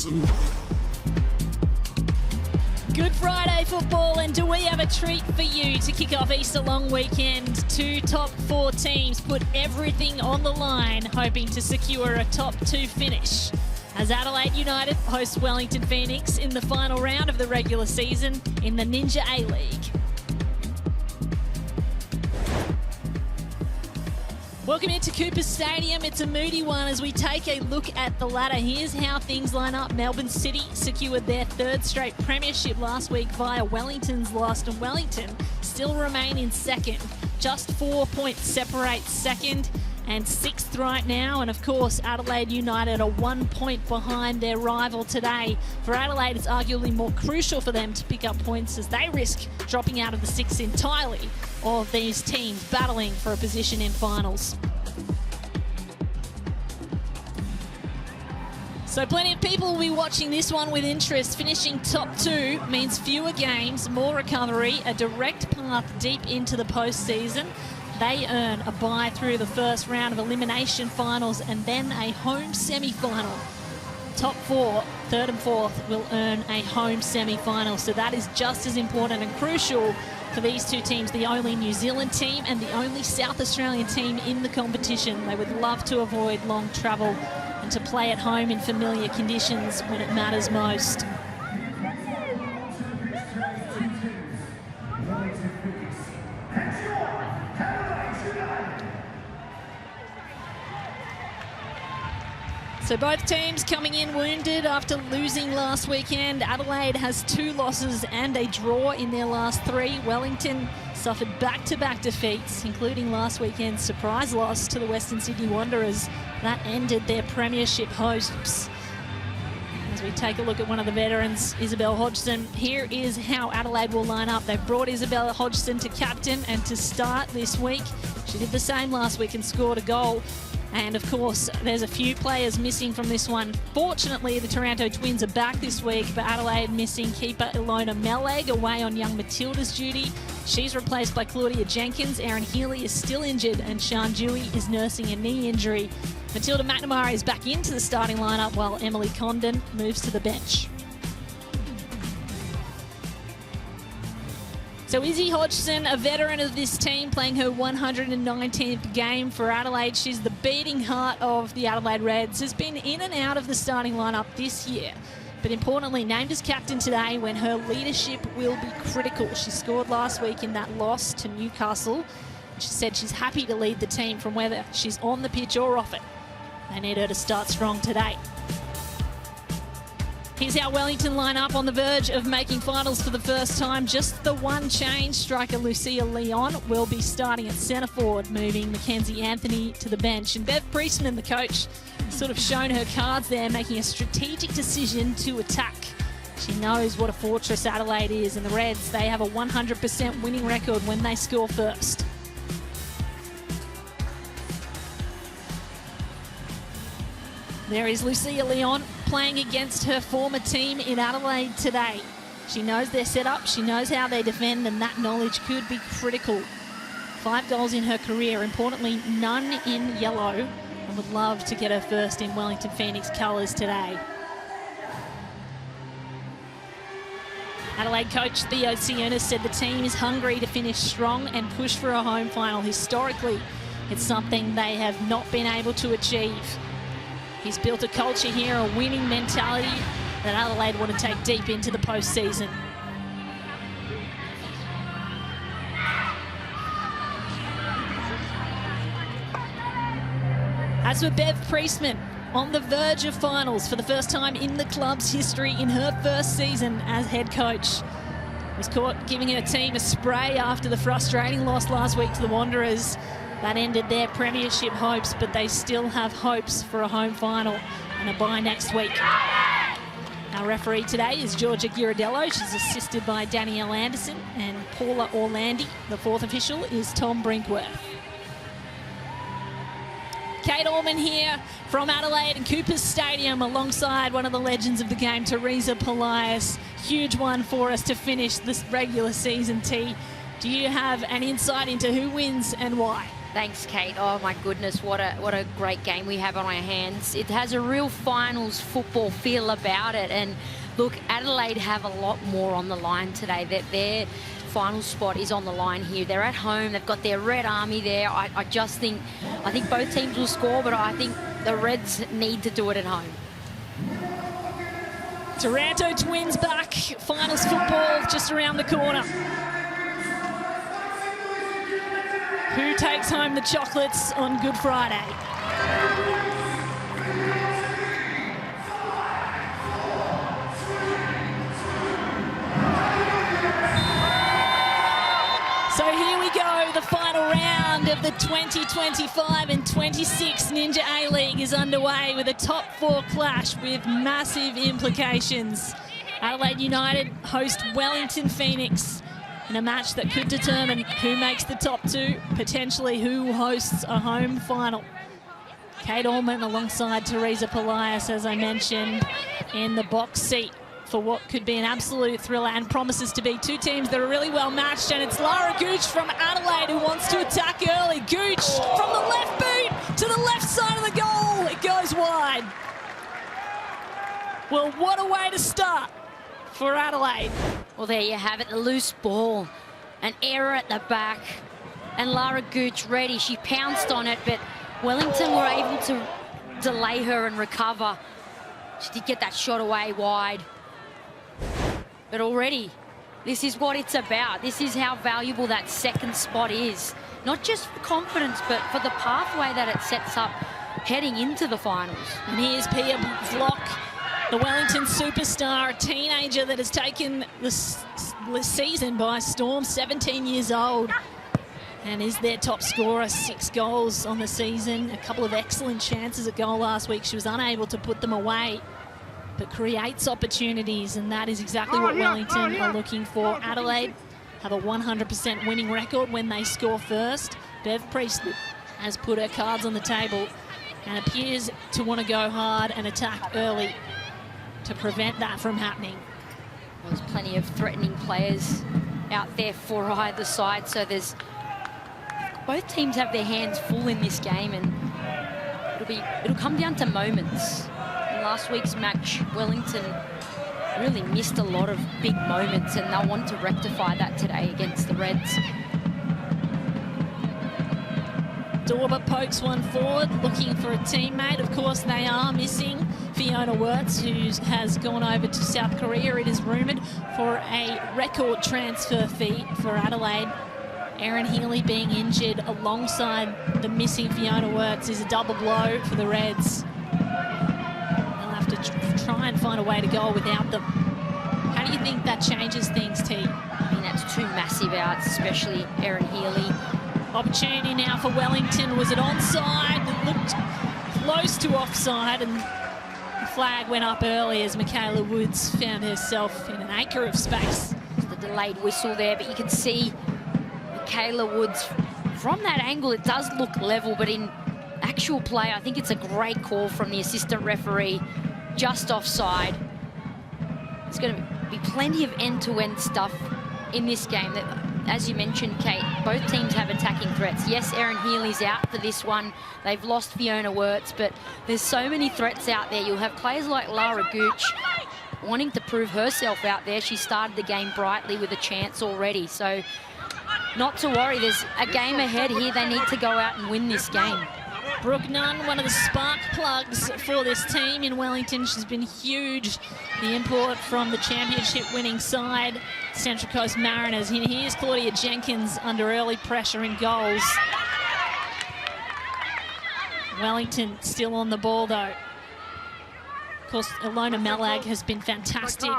Wellington. Good Friday football, and do we have a treat for you to kick off Easter long weekend? Two top four teams put everything on the line, hoping to secure a top two finish, as Adelaide United hosts Wellington Phoenix in the final round of the regular season in the Ninja A-League. Welcome into Coopers Stadium. It's a moody one as we take a look at the ladder. Here's how things line up. Melbourne City secured their third straight premiership last week via Wellington's loss, and Wellington still remain in second. Just 4 points separate second and sixth right now. And of course, Adelaide United are 1 point behind their rival today. For Adelaide, it's arguably more crucial for them to pick up points as they risk dropping out of the six entirely of these teams battling for a position in finals. So plenty of people will be watching this one with interest. Finishing top two means fewer games, more recovery, a direct path deep into the postseason. They earn a bye through the first round of elimination finals and then a home semi-final. Top four, third and fourth, will earn a home semi-final. So that is just as important and crucial for these two teams, the only New Zealand team and the only South Australian team in the competition. They would love to avoid long travel and to play at home in familiar conditions when it matters most. So both teams coming in wounded after losing last weekend. Adelaide has 2 losses and a draw in their last 3. Wellington suffered back-to-back defeats, including last weekend's surprise loss to the Western Sydney Wanderers. That ended their premiership hopes. As we take a look at one of the veterans, Isabel Hodgson, here is how Adelaide will line up. They've brought Isabel Hodgson to captain and to start this week. She did the same last week and scored a goal. And of course, there's a few players missing from this one. Fortunately, the Taranto Twins are back this week, but Adelaide missing keeper Ilona Meleg away on young Matilda's duty. She's replaced by Claudia Jenkins. Erin Healy is still injured, and Sian Dewey is nursing a knee injury. Matilda McNamara is back into the starting lineup, while Emily Condon moves to the bench. So Izzy Hodgson, a veteran of this team, playing her 119th game for Adelaide. She's the beating heart of the Adelaide Reds, has been in and out of the starting lineup this year, but importantly named as captain today when her leadership will be critical. She scored last week in that loss to Newcastle. She said she's happy to lead the team from whether she's on the pitch or off it. They need her to start strong today. Here's how Wellington line up on the verge of making finals for the first time. Just the one change. Striker Lucia Leon will be starting at centre forward, moving Mackenzie Anthony to the bench. And Bev Priestman, the coach, sort of shown her cards there, making a strategic decision to attack. She knows what a fortress Adelaide is, and the Reds, they have a 100% winning record when they score first. There is Lucia Leon playing against her former team in Adelaide today. She knows their setup, she knows how they defend, and that knowledge could be critical. 5 goals in her career, importantly none in yellow, and would love to get her first in Wellington Phoenix colours today. Adelaide coach Theo Siunas said the team is hungry to finish strong and push for a home final. Historically, it's something they have not been able to achieve. He's built a culture here, a winning mentality that Adelaide want to take deep into the postseason. As for Bev Priestman, on the verge of finals for the first time in the club's history in her first season as head coach. Was caught giving her team a spray after the frustrating loss last week to the Wanderers. That ended their premiership hopes, but they still have hopes for a home final and a bye next week. Our referee today is Georgia Ghirardello. She's assisted by Danielle Anderson and Paula Orlandi. The 4th official is Tom Brinkworth. Kate Orman here from Adelaide and Coopers Stadium alongside one of the legends of the game, Teresa Polias. Huge one for us to finish this regular season, T. Do you have an insight into who wins and why? Thanks, Kate. Oh, my goodness, what a great game we have on our hands. It has a real finals football feel about it. And look, Adelaide have a lot more on the line today. Their final spot is on the line here. They're at home. They've got their Red Army there. I think both teams will score, but I think the Reds need to do it at home. Taranto Twins back. Finals football just around the corner. Who takes home the chocolates on Good Friday? So here we go, the final round of the 2025 and 26 Ninja A-League is underway with a top 4 clash with massive implications. Adelaide United host Wellington Phoenix in a match that could determine who makes the top 2, potentially who hosts a home final. Kate Allman alongside Teresa Polias, as I mentioned, in the box seat for what could be an absolute thriller and promises to be two teams that are really well matched. And it's Lara Gooch from Adelaide who wants to attack early. Gooch from the left boot to the left side of the goal. It goes wide. Well, what a way to start for Adelaide. Well, there you have it, the loose ball. An error at the back. And Lara Gooch ready. She pounced on it, but Wellington were able to delay her and recover. She did get that shot away wide. But already, this is what it's about. This is how valuable that second spot is. Not just for confidence, but for the pathway that it sets up heading into the finals. And here's Pia Vlock, the Wellington superstar, a teenager that has taken this season by storm, 17 years old, and is their top scorer, 6 goals on the season, a couple of excellent chances at goal last week. She was unable to put them away, but creates opportunities, and that is exactly what Wellington are looking for. Adelaide have a 100% winning record when they score first. Bev Priestley has put her cards on the table and appears to want to go hard and attack early to prevent that from happening. There's plenty of threatening players out there for either side, so both teams have their hands full in this game, and it'll come down to moments. In last week's match, Wellington really missed a lot of big moments, and they'll want to rectify that today against the Reds. Dorber pokes one forward, looking for a teammate. Of course, they are missing Fiona Wirtz, who has gone over to South Korea, it is rumoured, for a record transfer fee for Adelaide. Erin Healy being injured alongside the missing Fiona Wirtz is a double blow for the Reds. They'll have to try and find a way to go without them. How do you think that changes things, T? I mean, that's 2 massive outs, especially Erin Healy. Opportunity now for Wellington. Was it onside? It looked close to offside, and the flag went up early as Michaela Woods found herself in an acre of space. The delayed whistle there, but you can see Michaela Woods from that angle. It does look level, but in actual play, I think it's a great call from the assistant referee, just offside. There's going to be plenty of end-to-end stuff in this game. That, as you mentioned, Kate, both teams have attacking threats. Yes, Erin Healy's out for this one. They've lost Fiona Wirtz, but there's so many threats out there. You'll have players like Lara Gooch wanting to prove herself out there. She started the game brightly with a chance already. So not to worry, there's a game ahead here. They need to go out and win this game. Brooke Nunn, one of the spark plugs for this team in Wellington. She's been huge, the import from the championship-winning side, Central Coast Mariners. Here's Claudia Jenkins under early pressure in goals. Wellington still on the ball, though. Of course, Ilona Melag has been fantastic.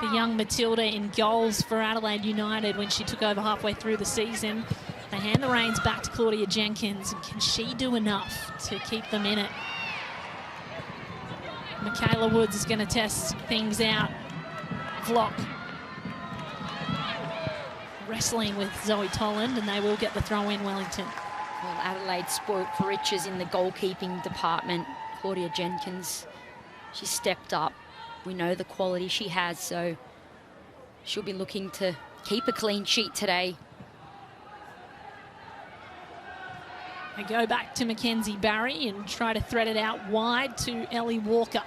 The young Matilda in goals for Adelaide United when she took over halfway through the season. They hand the reins back to Claudia Jenkins, and can she do enough to keep them in it? Michaela Woods is going to test things out. Vlock wrestling with Zoe Tolland, and they will get the throw in, Wellington. Well, Adelaide spoilt for riches in the goalkeeping department. Claudia Jenkins, she stepped up. We know the quality she has, so she'll be looking to keep a clean sheet today. They go back to Mackenzie Barry and try to thread it out wide to Ellie Walker.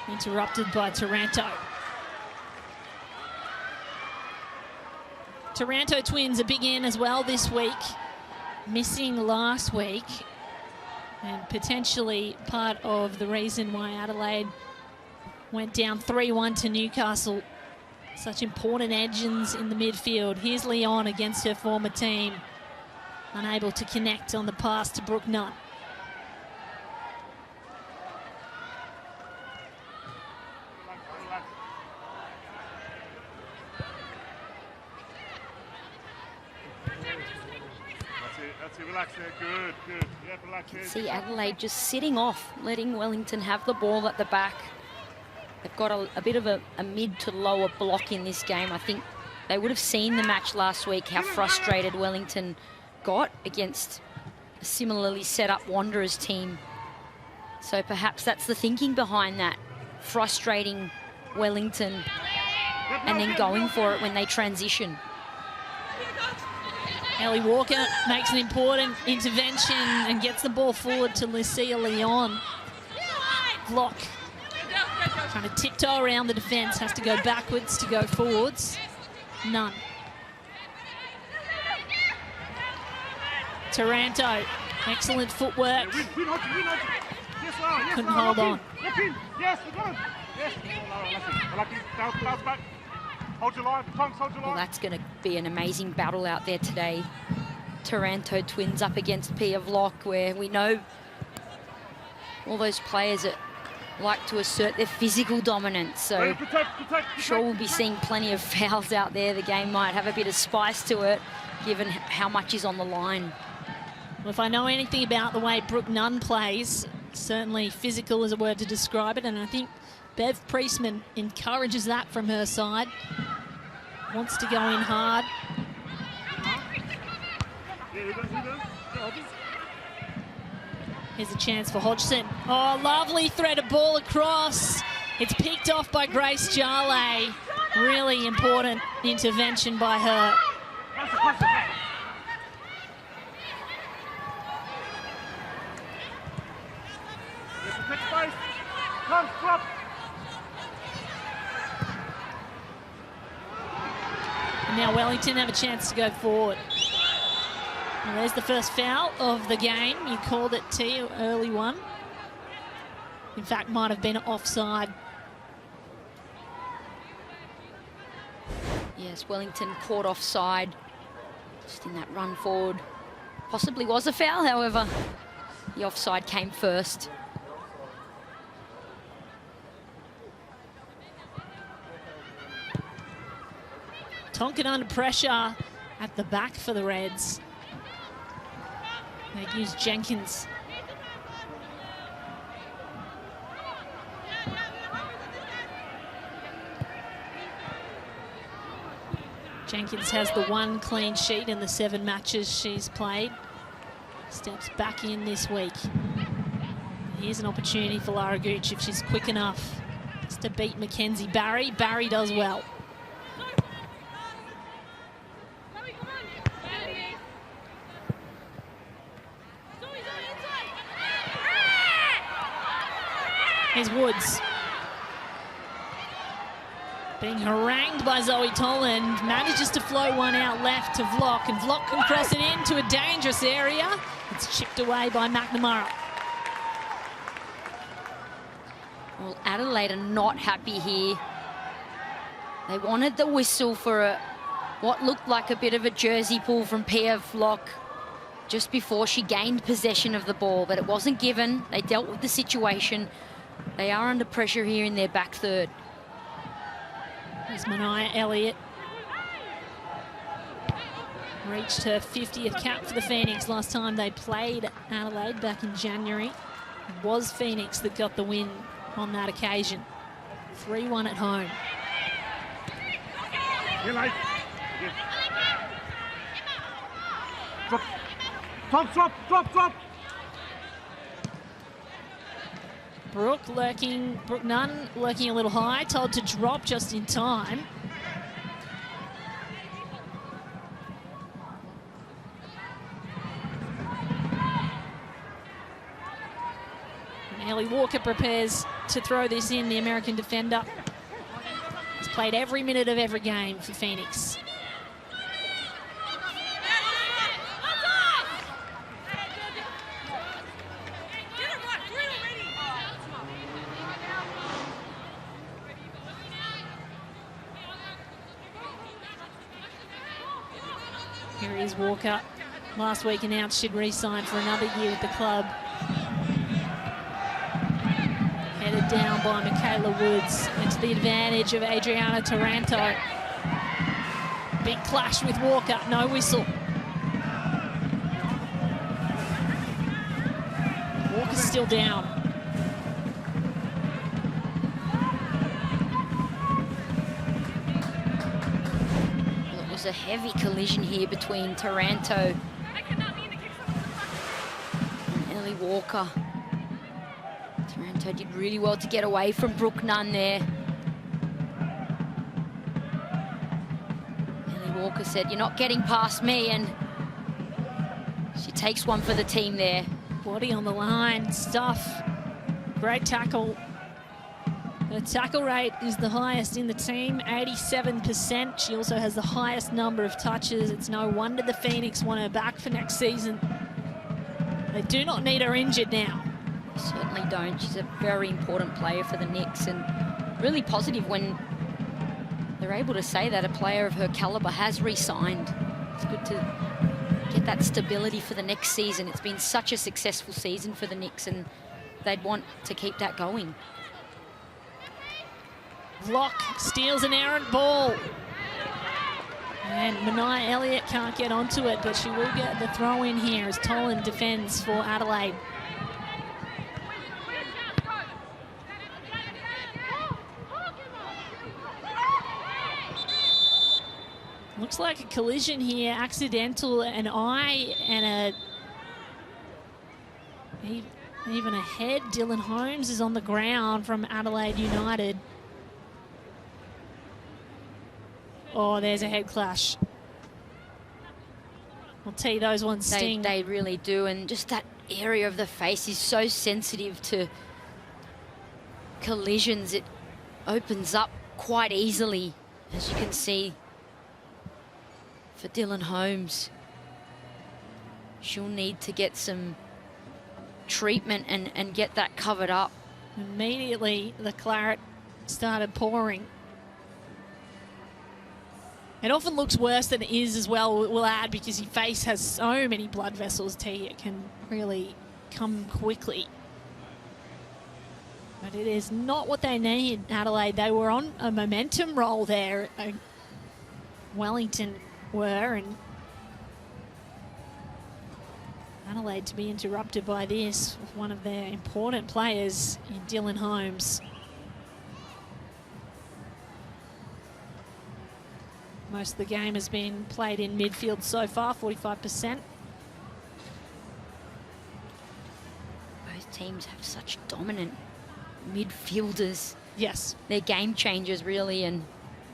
Interrupted by Taranto. Taranto twins a big in as well this week. Missing last week. And potentially part of the reason why Adelaide went down 3-1 to Newcastle. Such important engines in the midfield. Here's Leon against her former team. Unable to connect on the pass to Brooke Nunn. Relax there, good, good. Yeah, relax there. See Adelaide just sitting off, letting Wellington have the ball at the back. They've got a bit of a mid to lower block in this game. I think they would have seen the match last week, how frustrated Wellington got against a similarly set up Wanderers team. So perhaps that's the thinking behind that, frustrating Wellington and then going for it when they transition. Ellie Walker makes an important intervention and gets the ball forward to Lucia Leon. Block. Trying to tiptoe around the defence, has to go backwards to go forwards. None. Taranto, excellent footwork. Couldn't hold on. Hold your line, Tonks, hold your line. Well, that's going to be an amazing battle out there today. Taranto twins up against Pia Vlock, where we know all those players that like to assert their physical dominance. So sure we'll be seeing plenty of fouls out there. The game might have a bit of spice to it, given how much is on the line. Well, if I know anything about the way Brooke Nunn plays, certainly physical is a word to describe it, and I think Bev Priestman encourages that from her side. Wants to go in hard. Here's a chance for Hodgson. Oh, lovely threaded ball across. It's picked off by Grace Jale. Really important intervention by her. And now Wellington have a chance to go forward. And there's the first foul of the game. You called it T, early one. In fact, might have been offside. Yes, Wellington caught offside just in that run forward. Possibly was a foul, however, the offside came first. Tonkin under pressure at the back for the Reds. They use Jenkins. Jenkins has the one clean sheet in the 7 matches she's played. Steps back in this week. Here's an opportunity for Lara Gooch if she's quick enough just to beat Mackenzie Barry. Barry does well. Here's Woods. Being harangued by Zoe Tolland, manages to flow one out left to Vlock, and Vlock can cross it into a dangerous area. It's chipped away by McNamara. Well, Adelaide are not happy here. They wanted the whistle for what looked like a bit of a jersey pull from Pia Vlock just before she gained possession of the ball, but it wasn't given. They dealt with the situation. They are under pressure here in their back third. There's Mania Elliott. Reached her 50th cap for the Phoenix last time they played Adelaide back in January. It was Phoenix that got the win on that occasion. 3-1 at home. Drop. Brooke Nunn lurking a little high, told to drop just in time. Ellie Walker prepares to throw this in, the American defender. He's played every minute of every game for Phoenix. Here is Walker. Last week announced she'd re-sign for another year with the club. Headed down by Michaela Woods, and to the advantage of Adriana Taranto. Big clash with Walker, no whistle. Walker's still down. Well, it was a heavy collision here between Taranto and Ellie Walker. Taranto did really well to get away from Brooke Nunn there. Ellie Walker said, "You're not getting past me," and she takes one for the team there. Body on the line, stuff. Great tackle. Her tackle rate is the highest in the team, 87%. She also has the highest number of touches. It's no wonder the Phoenix want her back for next season. They do not need her injured now. Certainly don't. She's a very important player for the Knicks, and really positive when they're able to say that a player of her caliber has re-signed. It's good to get that stability for the next season. It's been such a successful season for the Knicks, and they'd want to keep that going. Block steals an errant ball. And Mania Elliott can't get onto it, but she will get the throw in here as Tolan defends for Adelaide. Looks like a collision here, accidental, an eye and even a head. Dylan Holmes is on the ground from Adelaide United. Oh, there's a head clash. I'll tell you, those ones sting. They really do, and just that area of the face is so sensitive to collisions. It opens up quite easily, as you can see. For Dylan Holmes, she'll need to get some treatment and get that covered up. Immediately the claret started pouring. It often looks worse than it is as well, we'll add, because your face has so many blood vessels, T. It can really come quickly. But it is not what they need, Adelaide. They were on a momentum roll there. Wellington were, and Adelaide to be interrupted by this with one of their important players in Dylan Holmes. Most of the game has been played in midfield so far, 45%. Both teams have such dominant midfielders. Yes. They're game changers, really, and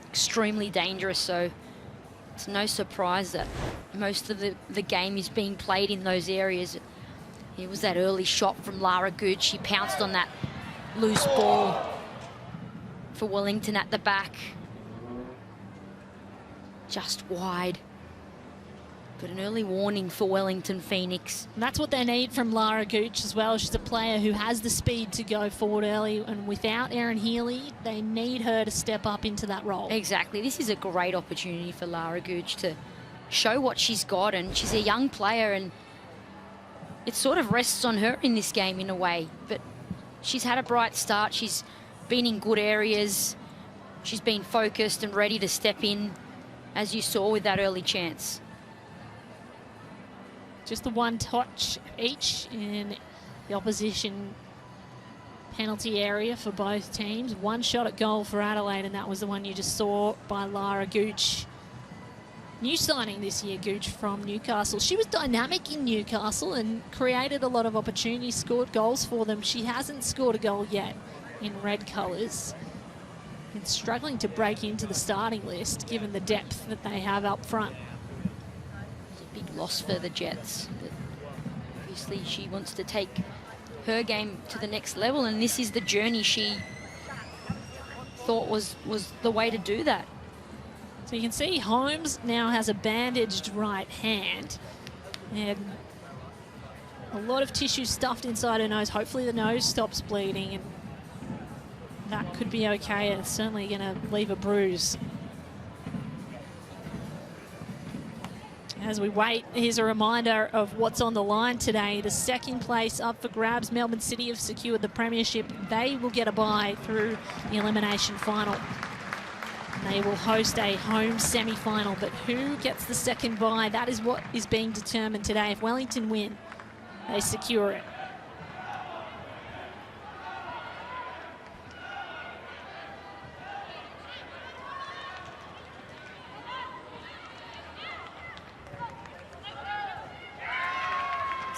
extremely dangerous, so it's no surprise that most of the game is being played in those areas. It was that early shot from Lara Gooch. She pounced on that loose ball for Wellington at the back. Just wide. But an early warning for Wellington Phoenix. And that's what they need from Lara Gooch as well. She's a player who has the speed to go forward early, and without Erin Healy, they need her to step up into that role. Exactly. This is a great opportunity for Lara Gooch to show what she's got, and she's a young player, and it sort of rests on her in this game in a way. But she's had a bright start. She's been in good areas. She's been focused and ready to step in, as you saw with that early chance. Just the one touch each in the opposition penalty area for both teams. One shot at goal for Adelaide, and that was the one you just saw by Lara Gooch. New signing this year, Gooch from Newcastle. She was dynamic in Newcastle and created a lot of opportunities, scored goals for them. She hasn't scored a goal yet in red colours. And struggling to break into the starting list, given the depth that they have up front. It's a big loss for the Jets. But obviously, she wants to take her game to the next level, and this is the journey she thought was the way to do that. So you can see Holmes now has a bandaged right hand and a lot of tissue stuffed inside her nose. Hopefully the nose stops bleeding, and that could be okay. It's certainly going to leave a bruise. As we wait, here's a reminder of what's on the line today. The second place up for grabs. Melbourne City have secured the premiership. They will get a bye through the elimination final. They will host a home semi-final, but who gets the second bye? That is what is being determined today. If Wellington win, they secure it.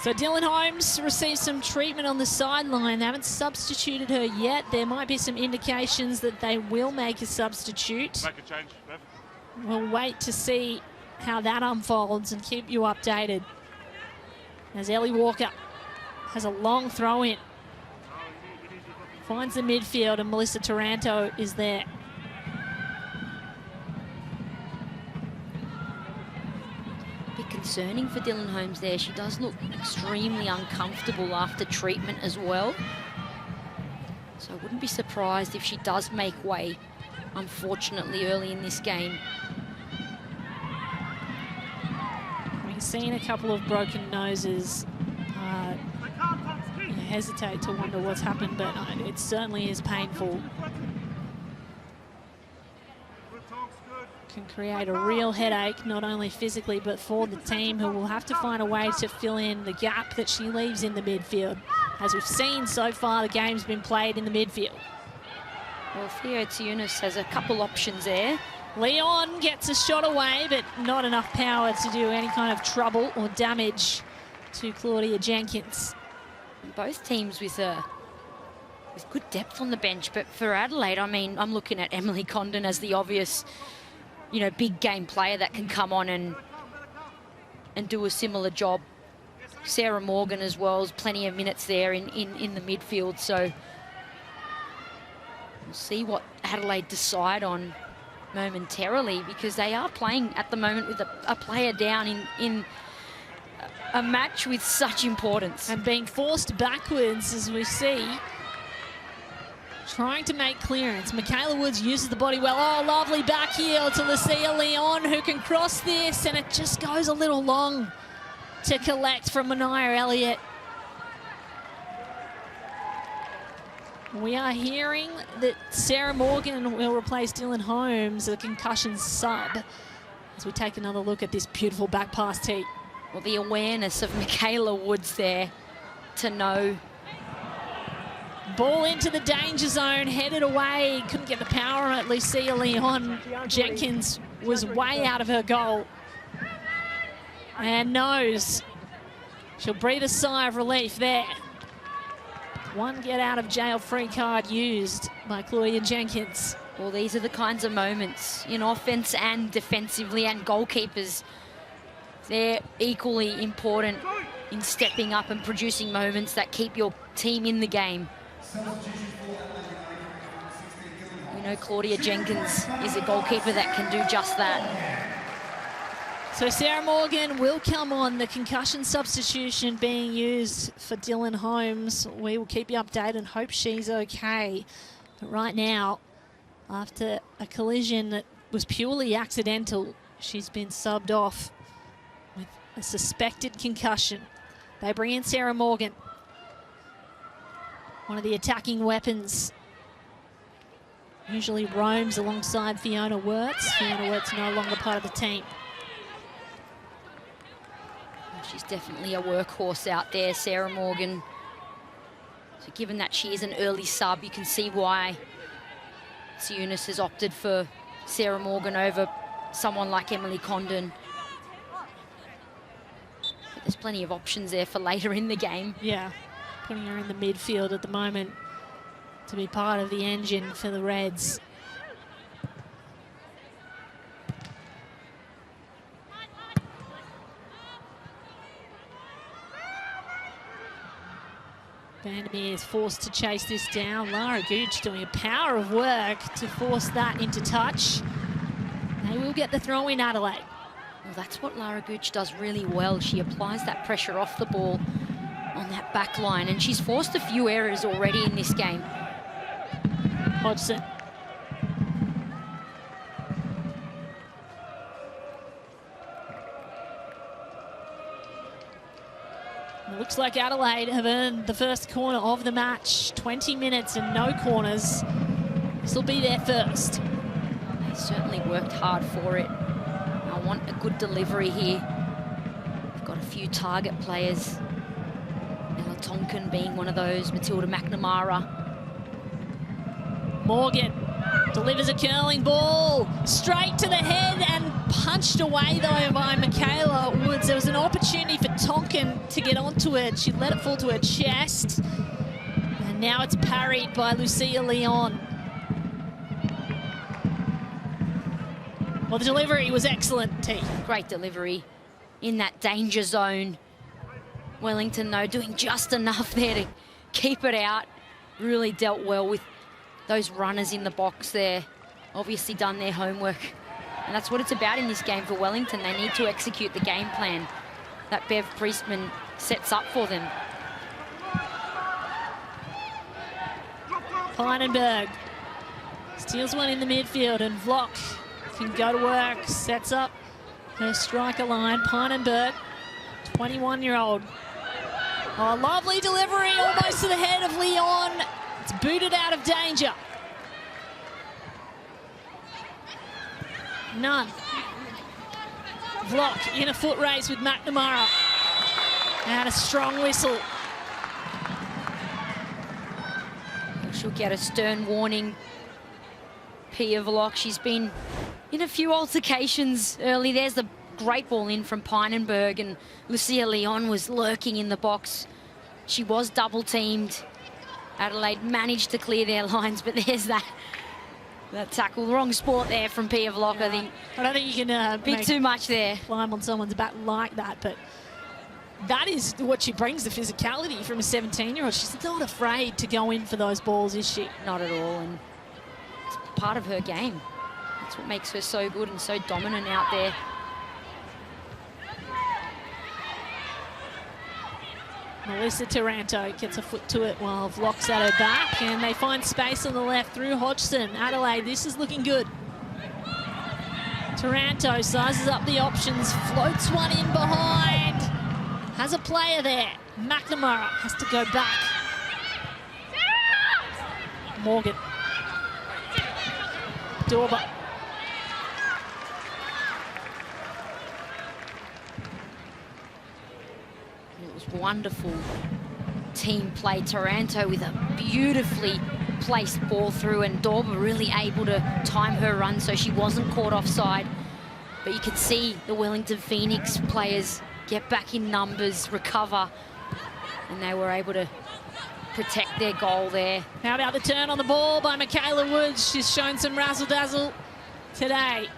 So Dylan Holmes received some treatment on the sideline. They haven't substituted her yet. There might be some indications that they will make a substitute. Make a change, Bev. We'll wait to see how that unfolds and keep you updated. As Ellie Walker has a long throw in. Finds the midfield, and Melissa Taranto is there. Concerning for Dylan Holmes there. She does look extremely uncomfortable after treatment as well. So I wouldn't be surprised if she does make way, unfortunately, early in this game. We've seen a couple of broken noses. You hesitate to wonder what's happened, but it certainly is painful. Can create a real headache, not only physically but for the team, who will have to find a way to fill in the gap that she leaves in the midfield. As we've seen so far, the game's been played in the midfield. Well, Theo Tsiunas has a couple options there. Leon gets a shot away, but not enough power to do any kind of trouble or damage to Claudia Jenkins. Both teams with good depth on the bench, but for Adelaide, I mean, I'm looking at Emily Condon as the obvious, you know, big game player that can come on and do a similar job. Sarah Morgan as well, has plenty of minutes there in the midfield. So we'll see what Adelaide decide on momentarily, because they are playing at the moment with a player down in a match with such importance. And being forced backwards, as we see. Trying to make clearance. Michaela Woods uses the body well. Oh, lovely back heel to Lucia Leon, who can cross this, and it just goes a little long to collect from Mania Elliott. We are hearing that Sarah Morgan will replace Dylan Holmes, a concussion sub, as we take another look at this beautiful back pass tee. Well, the awareness of Michaela Woods there to know. Ball into the danger zone, headed away. Couldn't get the power on it. Lucia Leon Jenkins was way out of her goal. And knows she'll breathe a sigh of relief there. One get out of jail free card used by Claudia Jenkins. Well, these are the kinds of moments in offense and defensively, and goalkeepers, they're equally important in stepping up and producing moments that keep your team in the game. We know Claudia Jenkins is a goalkeeper that can do just that. So Sarah Morgan will come on, the concussion substitution being used for Dylan Holmes. We will keep you updated and hope she's okay. But right now, after a collision that was purely accidental, she's been subbed off with a suspected concussion. They bring in Sarah Morgan, one of the attacking weapons. Usually roams alongside Fiona Wirtz. Fiona Wirtz no longer part of the team. She's definitely a workhorse out there, Sarah Morgan. So given that she is an early sub, you can see why Tsiunas has opted for Sarah Morgan over someone like Emily Condon. But there's plenty of options there for later in the game. Yeah, putting her in the midfield at the moment to be part of the engine for the Reds. Vandermeer is forced to chase this down. Lara Gooch doing a power of work to force that into touch. They will get the throw in, Adelaide. Well, that's what Lara Gooch does really well. She applies that pressure off the ball on that back line, and she's forced a few errors already in this game. Hodgson. It looks like Adelaide have earned the first corner of the match. 20 minutes and no corners. This will be their first. They certainly worked hard for it. I want a good delivery here. We've got a few target players. Ella Tonkin being one of those. Matilda McNamara. Morgan delivers a curling ball straight to the head and punched away though by Michaela Woods. There was an opportunity for Tonkin to get onto it. She let it fall to her chest. And now it's parried by Lucia Leon. Well, the delivery was excellent, T. Great delivery in that danger zone. Wellington, though, doing just enough there to keep it out. Really dealt well with those runners in the box there. Obviously done their homework. And that's what it's about in this game for Wellington. They need to execute the game plan that Bev Priestman sets up for them. Peinenberg steals one in the midfield, and Vlock can go to work, sets up her striker line. Peinenberg, 21-year-old. Oh, lovely delivery, almost to the head of Leon. It's booted out of danger. None. Vlock in a foot race with McNamara. And a strong whistle. She'll get a stern warning. Pia Vlock, she's been in a few altercations early. There's the great ball in from Peinenberg, and Lucia Leon was lurking in the box. She was double teamed. Adelaide managed to clear their lines, but there's that tackle. Wrong sport there from Pia Vlock, I think. I don't think you can bit too much there. Climb on someone's back like that, but that is what she brings, the physicality from a 17-year-old. She's not afraid to go in for those balls, is she? Not at all, and it's part of her game. That's what makes her so good and so dominant out there. Melissa Taranto gets a foot to it while Vlock's at her back, and they find space on the left through Hodgson. Adelaide, this is looking good. Taranto sizes up the options, floats one in behind. Has a player there. McNamara has to go back. Morgan. Dorber. It was wonderful team play. Taranto with a beautifully placed ball through, and Dorber really able to time her run so she wasn't caught offside. But you could see the Wellington Phoenix players get back in numbers, recover, and they were able to protect their goal there. How about the turn on the ball by Michaela Woods? She's shown some razzle-dazzle today.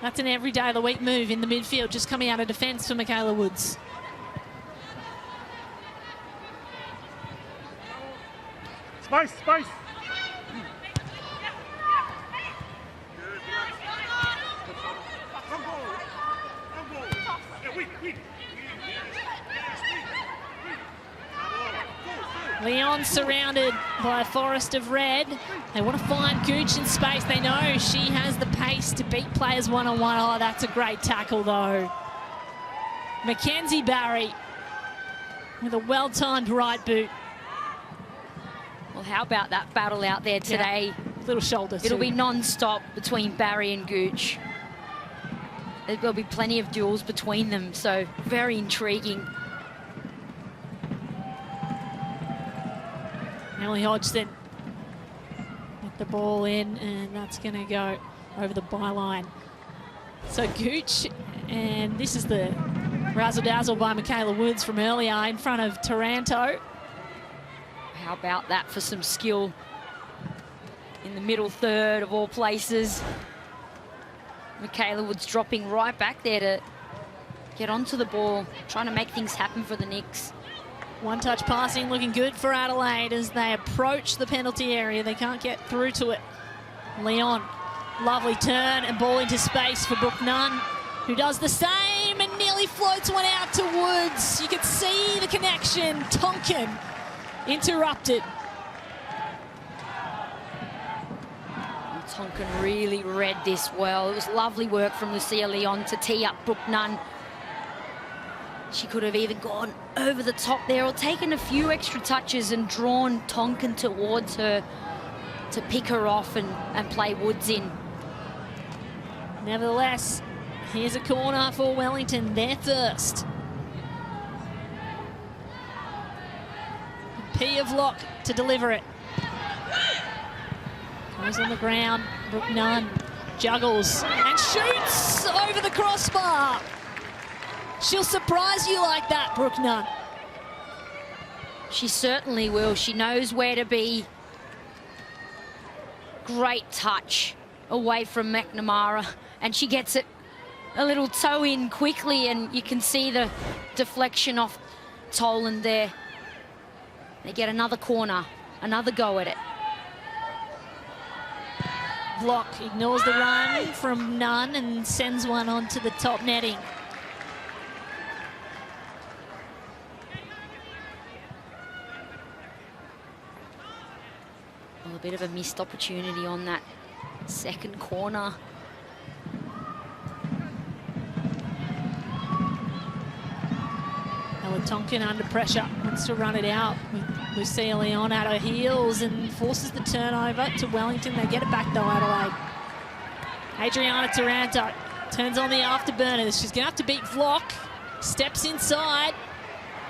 That's an every day of the week move in the midfield, just coming out of defence for Michaela Woods. Space, space. Leon surrounded by a forest of red. They want to find Gooch in space. They know she has the pace to beat players one-on-one. Oh, that's a great tackle, though. Mackenzie Barry with a well-timed right boot. Well, how about that battle out there today? Yeah. Little shoulder It'll too. be non-stop between Barry and Gooch. There'll be plenty of duels between them, so very intriguing. Ellie Hodgson with the ball in, and that's going to go over the byline. So Gooch, and this is the razzle-dazzle by Michaela Woods from earlier in front of Taranto. How about that for some skill in the middle third of all places. Michaela Woods dropping right back there to get onto the ball, trying to make things happen for the Knicks. One-touch passing looking good for Adelaide as they approach the penalty area. They can't get through to it. Leon, lovely turn and ball into space for Brooke Nunn, who does the same and nearly floats one out to Woods. You could see the connection. Tonkin interrupted. Tonkin really read this well. It was lovely work from Lucia Leon to tee up Brooke Nunn. She could have even gone over the top there or taken a few extra touches and drawn Tonkin towards her to pick her off and play Woods in. Nevertheless, here's a corner for Wellington. They're first. P of Lock to deliver it. Goes on the ground. Brooke Nunn juggles and shoots over the crossbar. She'll surprise you like that, Brooke Nunn. She certainly will. She knows where to be. Great touch away from McNamara, and she gets it a little toe in quickly, and you can see the deflection off Toland there. They get another corner, another go at it. Block ignores the run from Nunn and sends one onto the top netting. Well, a bit of a missed opportunity on that second corner. Tonkin under pressure, wants to run it out with Lucia Leon at her heels and forces the turnover to Wellington. They get it back though, Adelaide. Adriana Taranto turns on the afterburners. She's going to have to beat Vlock. Steps inside,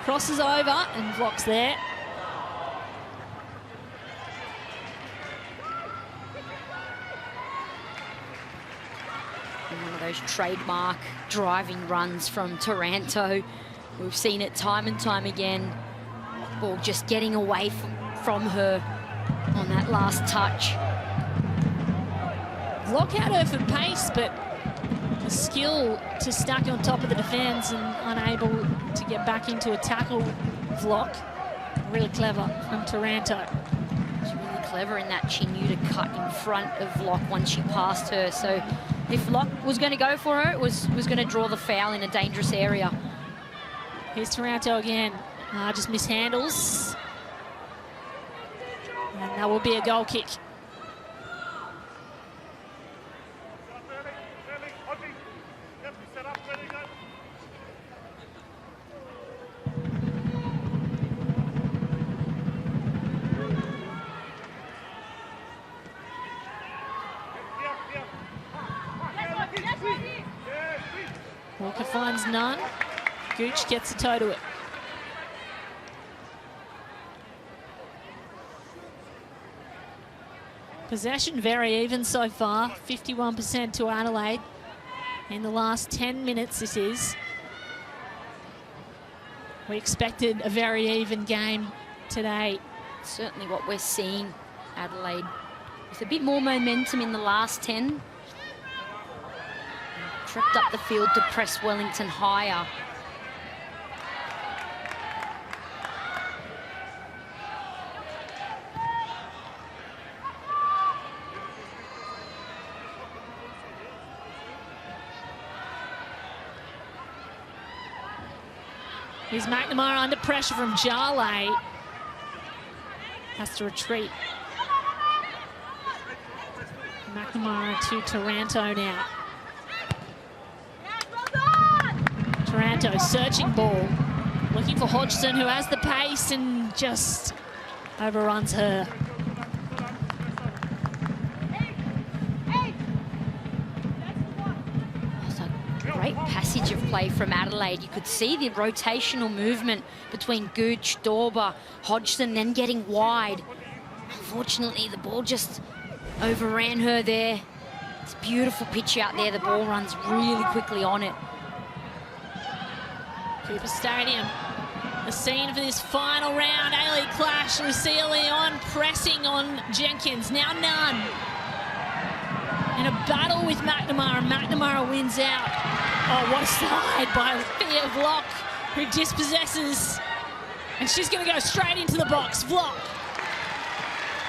crosses over, and Vlock's there. And one of those trademark driving runs from Taranto. We've seen it time and time again. Ball just getting away from her on that last touch. Vlock had her for pace, but the skill to stack on top of the defence and unable to get back into a tackle. Vlock, really clever from Taranto. She's really clever in that. She knew to cut in front of Vlock once she passed her. So if Vlock was going to go for her, it was going to draw the foul in a dangerous area. Here's Taranto again. Just mishandles. And that will be a goal kick. Walker finds Nunn. Gooch gets a toe to it. Possession very even so far, 51% to Adelaide. In the last 10 minutes this is. We expected a very even game today. Certainly what we're seeing, Adelaide, with a bit more momentum in the last 10. Tripped up the field to press Wellington higher. Here's McNamara under pressure from Jale. Has to retreat. McNamara to Taranto now. Taranto searching ball. Looking for Hodgson, who has the pace and just overruns her. Great passage of play from Adelaide. You could see the rotational movement between Gooch, Dorber, Hodgson, then getting wide. Unfortunately, the ball just overran her there. It's a beautiful pitch out there. The ball runs really quickly on it. Cooper Stadium, the scene for this final round. A-League clash. Lucia Leon pressing on Jenkins. Now Nunn. In a battle with McNamara. McNamara wins out. Oh, what a slide by Thea Vlock, who dispossesses. And she's going to go straight into the box. Vlock.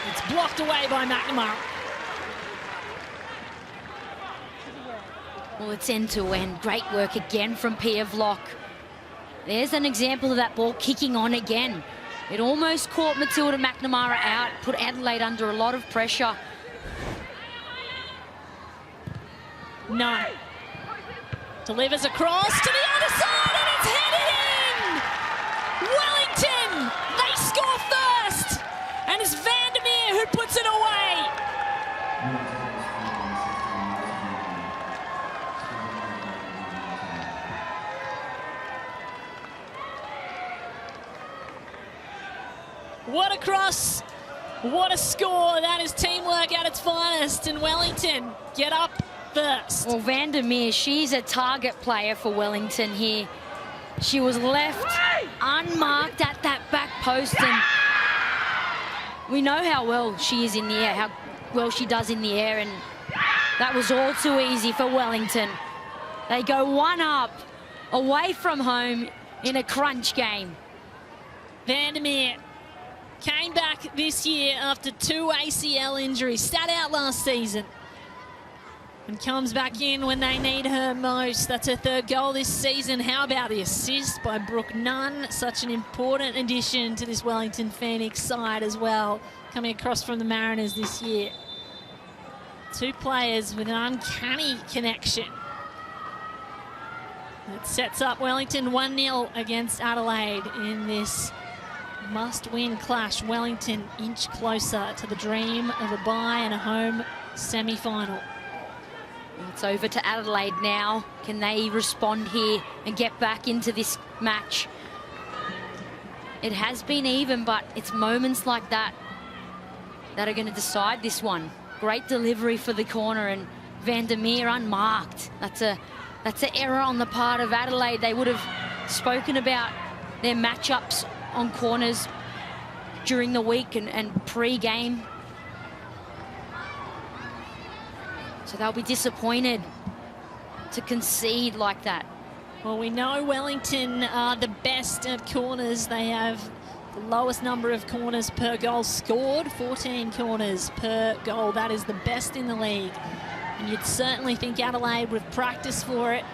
It's blocked away by McNamara. Well, it's end-to-end. Great work again from Pia Vlock. There's an example of that ball kicking on again. It almost caught Matilda McNamara out, put Adelaide under a lot of pressure. No. Delivers across to the other side, and it's headed in! Wellington, they score first! And it's Vandermeer who puts it away. What a cross, what a score. That is teamwork at its finest, and Wellington get up first. Well, Vandermeer, she's a target player for Wellington here. She was left unmarked at that back post, and we know how well she is in the air, how well she does in the air, and that was all too easy for Wellington. They go one up, away from home in a crunch game. Vandermeer came back this year after 2 ACL injuries, sat out last season, and comes back in when they need her most. That's her 3rd goal this season. How about the assist by Brooke Nunn? Such an important addition to this Wellington Phoenix side as well, coming across from the Mariners this year. 2 players with an uncanny connection. It sets up Wellington 1-0 against Adelaide in this must-win clash. Wellington inch closer to the dream of a bye and a home semi-final. It's over to Adelaide now. Can they respond here and get back into this match? It has been even, but it's moments like that that are going to decide this one. Great delivery for the corner, and Vandermeer unmarked. That's an error on the part of Adelaide. They would have spoken about their matchups on corners during the week and pre-game. So they'll be disappointed to concede like that. Well, we know Wellington are the best at corners. They have the lowest number of corners per goal scored, 14 corners per goal. That is the best in the league. And you'd certainly think Adelaide would have practiced for it.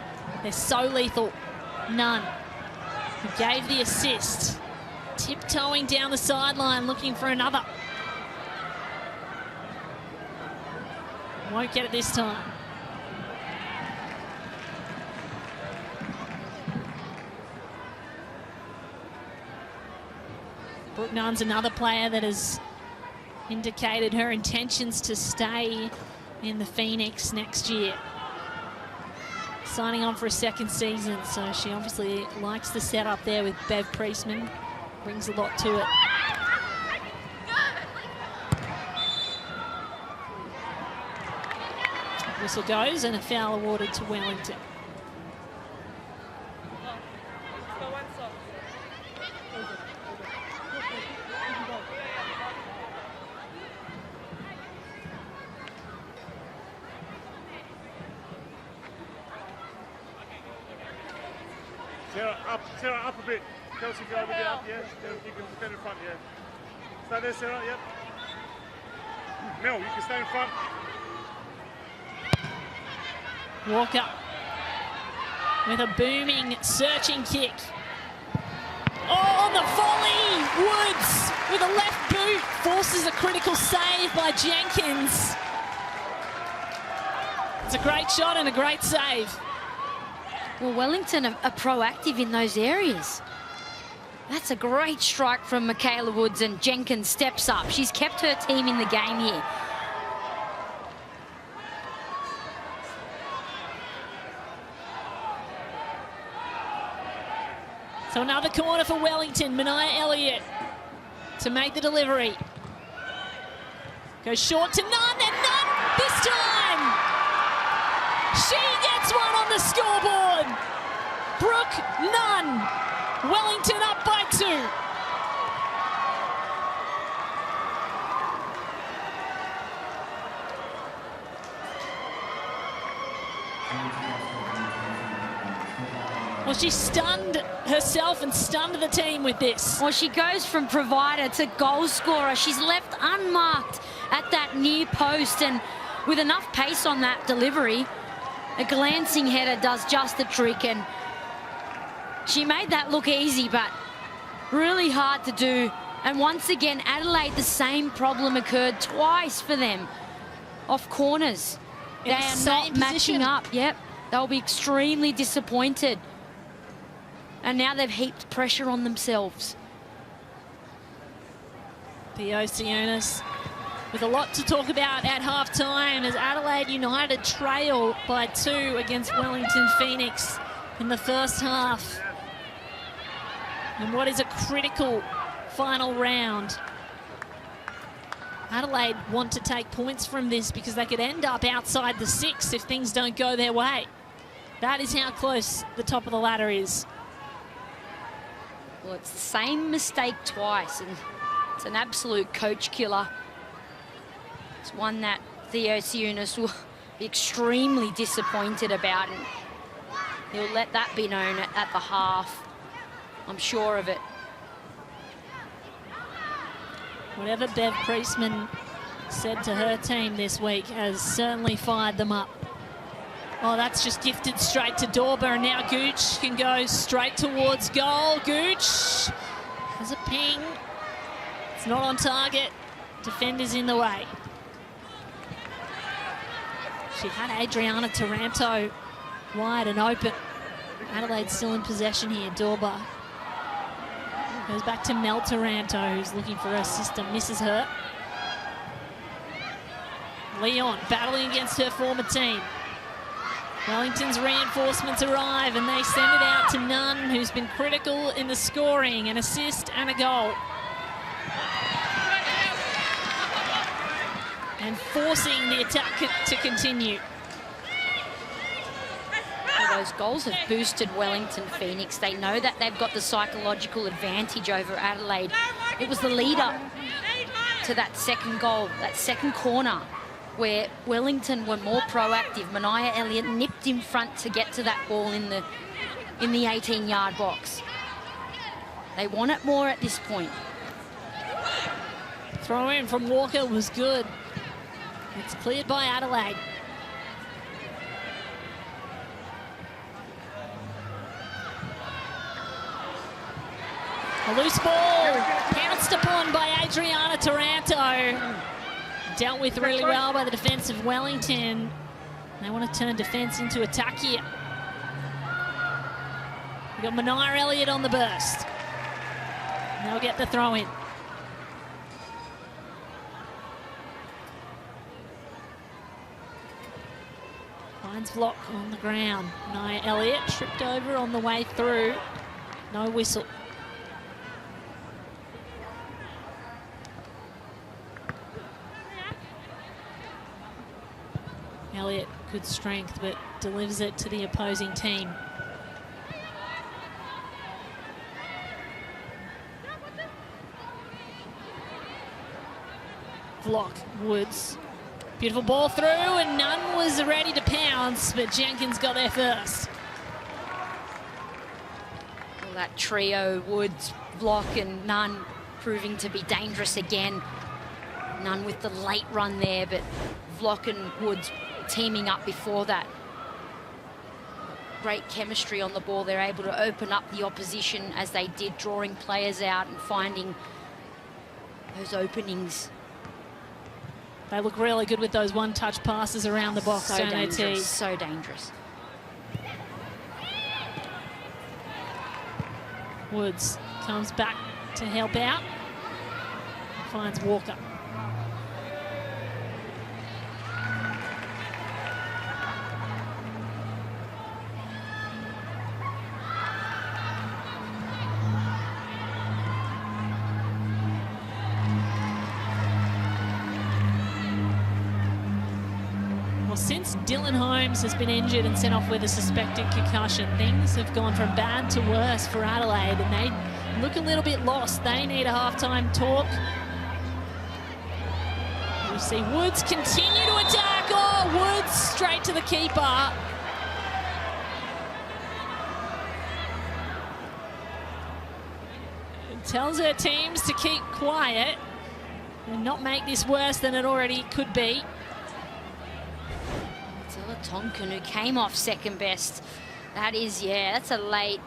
They're so lethal. Nunn, who gave the assist, tiptoeing down the sideline looking for another. Won't get it this time. Brooke Nunn's another player that has indicated her intentions to stay in the Phoenix next year. Signing on for a 2nd season, so she obviously likes the setup there with Bev Priestman. Brings a lot to it. Whistle goes and a foul awarded to Wellington. Sarah, up a bit. Kelsey, go over there. Yeah, you can stand in front, yeah. Stay there, Sarah, yep. Mel, you can stay in front. Walker with a booming, searching kick. Oh, on the volley! Woods with a left boot forces a critical save by Jenkins. It's a great shot and a great save. Well, Wellington are proactive in those areas. That's a great strike from Michaela Woods, and Jenkins steps up. She's kept her team in the game here. So another corner for Wellington. Mania Elliott to make the delivery. Goes short to Nunn, and Nunn this time. She gets one on the scoreboard. Brooke Nunn. Wellington up by 2. Well, she stunned herself and stunned the team with this. Well, she goes from provider to goal scorer. She's left unmarked at that near post, and with enough pace on that delivery, a glancing header does just the trick, and she made that look easy, but really hard to do. And once again, Adelaide, the same problem occurred twice for them off corners. They are not matching up. Yep, they'll be extremely disappointed. And now they've heaped pressure on themselves. Theosionis with a lot to talk about at half-time as Adelaide United trail by 2 against Wellington Phoenix in the first half. And what is a critical final round. Adelaide want to take points from this because they could end up outside the 6 if things don't go their way. That is how close the top of the ladder is. Well, it's the same mistake twice, and it's an absolute coach killer. It's one that Theosionis will be extremely disappointed about, and he'll let that be known at the half. I'm sure of it. Whatever Bev Priestman said to her team this week has certainly fired them up. Oh, that's just gifted straight to Dorber, and now Gooch can go straight towards goal. Gooch has a ping. It's not on target. Defender's in the way. She had Adriana Taranto wide and open. Adelaide still in possession here. Dorber goes back to Mel Taranto, who's looking for her sister, misses her. Leon battling against her former team. Wellington's reinforcements arrive and they send it out to Nunn, who's been critical in the scoring, an assist and a goal. And forcing the attack to continue. Well, those goals have boosted Wellington Phoenix. They know that they've got the psychological advantage over Adelaide. It was the lead up to that second goal, that second corner, where Wellington were more proactive. Mania Elliott nipped in front to get to that ball in the 18-yard box. They want it more at this point. Throw in from Walker was good. It's cleared by Adelaide. A loose ball pounced upon by Adriana Taranto. Dealt with really well by the defence of Wellington. They want to turn defence into attack here. We've got Mania Elliott on the burst. They'll get the throw in. Finds Vlock on the ground. Mania Elliott tripped over on the way through. No whistle. Elliott, good strength, but delivers it to the opposing team. Vlock, Woods. Beautiful ball through, and Nunn was ready to pounce, but Jenkins got there first. Well, that trio, Woods, Vlock and Nunn, proving to be dangerous again. Nunn with the late run there, but Vlock and Woods teaming up before that. Great chemistry on the ball. They're able to open up the opposition as they did, drawing players out and finding those openings. They look really good with those one-touch passes around the box. So dangerous, so dangerous. Woods comes back to help out. Finds Walker. Since Dylan Holmes has been injured and sent off with a suspected concussion, things have gone from bad to worse for Adelaide, and they look a little bit lost. They need a halftime talk. We see Woods continue to attack. Oh, Woods straight to the keeper. tells her teams to keep quiet and not make this worse than it already could be. Tonkin, who came off second best. That is, yeah, that's a late,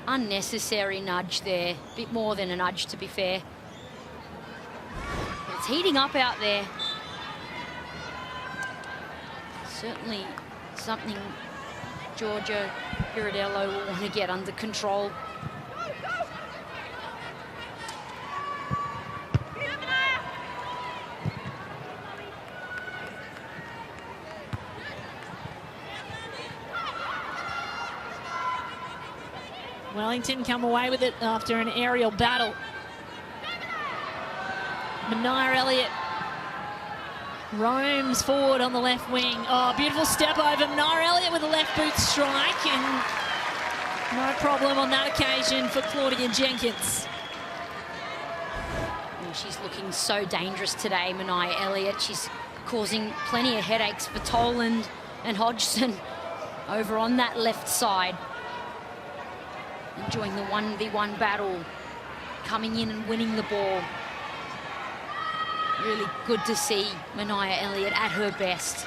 unnecessary nudge there. A bit more than a nudge, to be fair. But it's heating up out there. Certainly something Georgia Iridello will want to get under control. Wellington come away with it after an aerial battle. Mania Elliott roams forward on the left wing. Oh, beautiful step over. Mania Elliott with a left boot strike, and no problem on that occasion for Claudia Jenkins. Oh, she's looking so dangerous today, Mania Elliott. She's causing plenty of headaches for Toland and Hodgson over on that left side. Enjoying the 1v1 battle, coming in and winning the ball. Really good to see Mania Elliott at her best.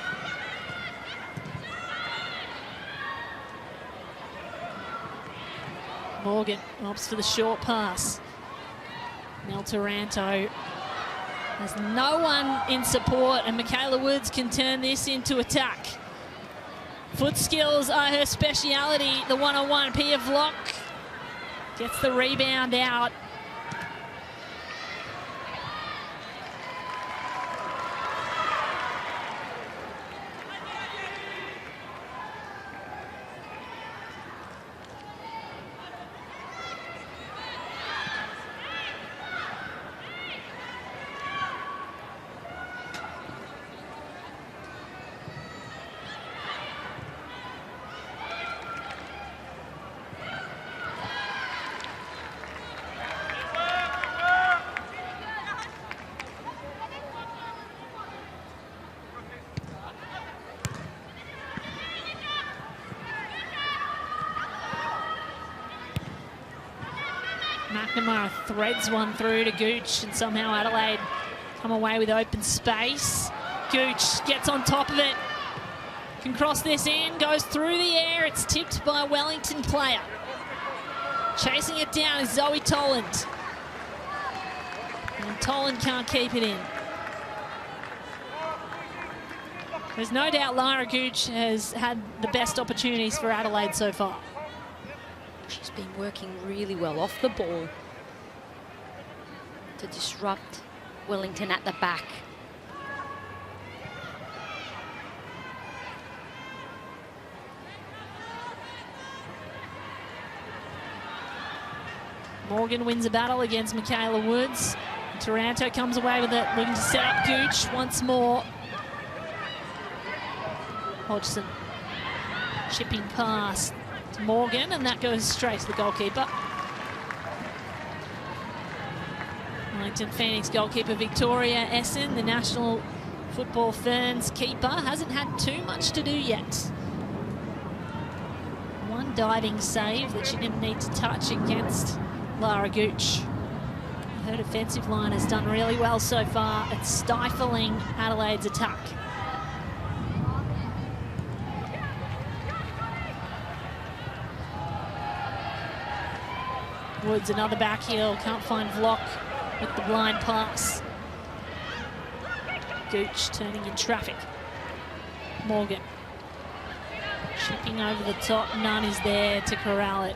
Morgan opts for the short pass. Mel Taranto has no one in support, and Michaela Woods can turn this into attack. Foot skills are her speciality. The one-on-one. Pia Vlock gets the rebound out. McNamara threads one through to Gooch, and somehow Adelaide come away with open space. Gooch gets on top of it, can cross this in, goes through the air. It's tipped by a Wellington player. Chasing it down is Zoe Toland. And Toland can't keep it in. There's no doubt Lara Gooch has had the best opportunities for Adelaide so far. She's been working really well off the ball to disrupt Wellington at the back. Morgan wins a battle against Michaela Woods. Taranto comes away with it, looking to set up Gooch once more. Hodgson chipping pass to Morgan, and that goes straight to the goalkeeper. Wellington Phoenix goalkeeper Victoria Essen, the National Football Ferns keeper, hasn't had too much to do yet. One diving save that she didn't need to touch against Lara Gooch. Her defensive line has done really well so far at stifling Adelaide's attack. Woods, another back heel, can't find Vlock with the blind pass. Gooch turning in traffic. Morgan chipping over the top, none is there to corral it.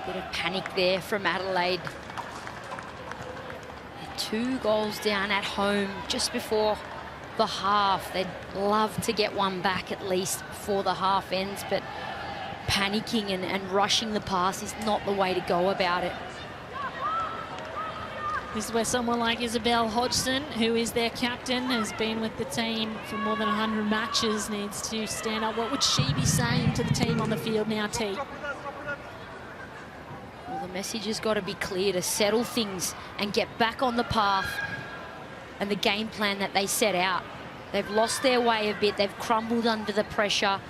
Bit of panic there from Adelaide. They're 2 goals down at home just before the half. They'd love to get one back at least before the half ends, but panicking and rushing the pass is not the way to go about it. This is where someone like Isabel Hodgson, who is their captain, has been with the team for more than 100 matches, needs to stand up. What would she be saying to the team on the field now, T? Well, the message has got to be clear to settle things and get back on the path and the game plan that they set out. They've lost their way a bit. They've crumbled under the pressure.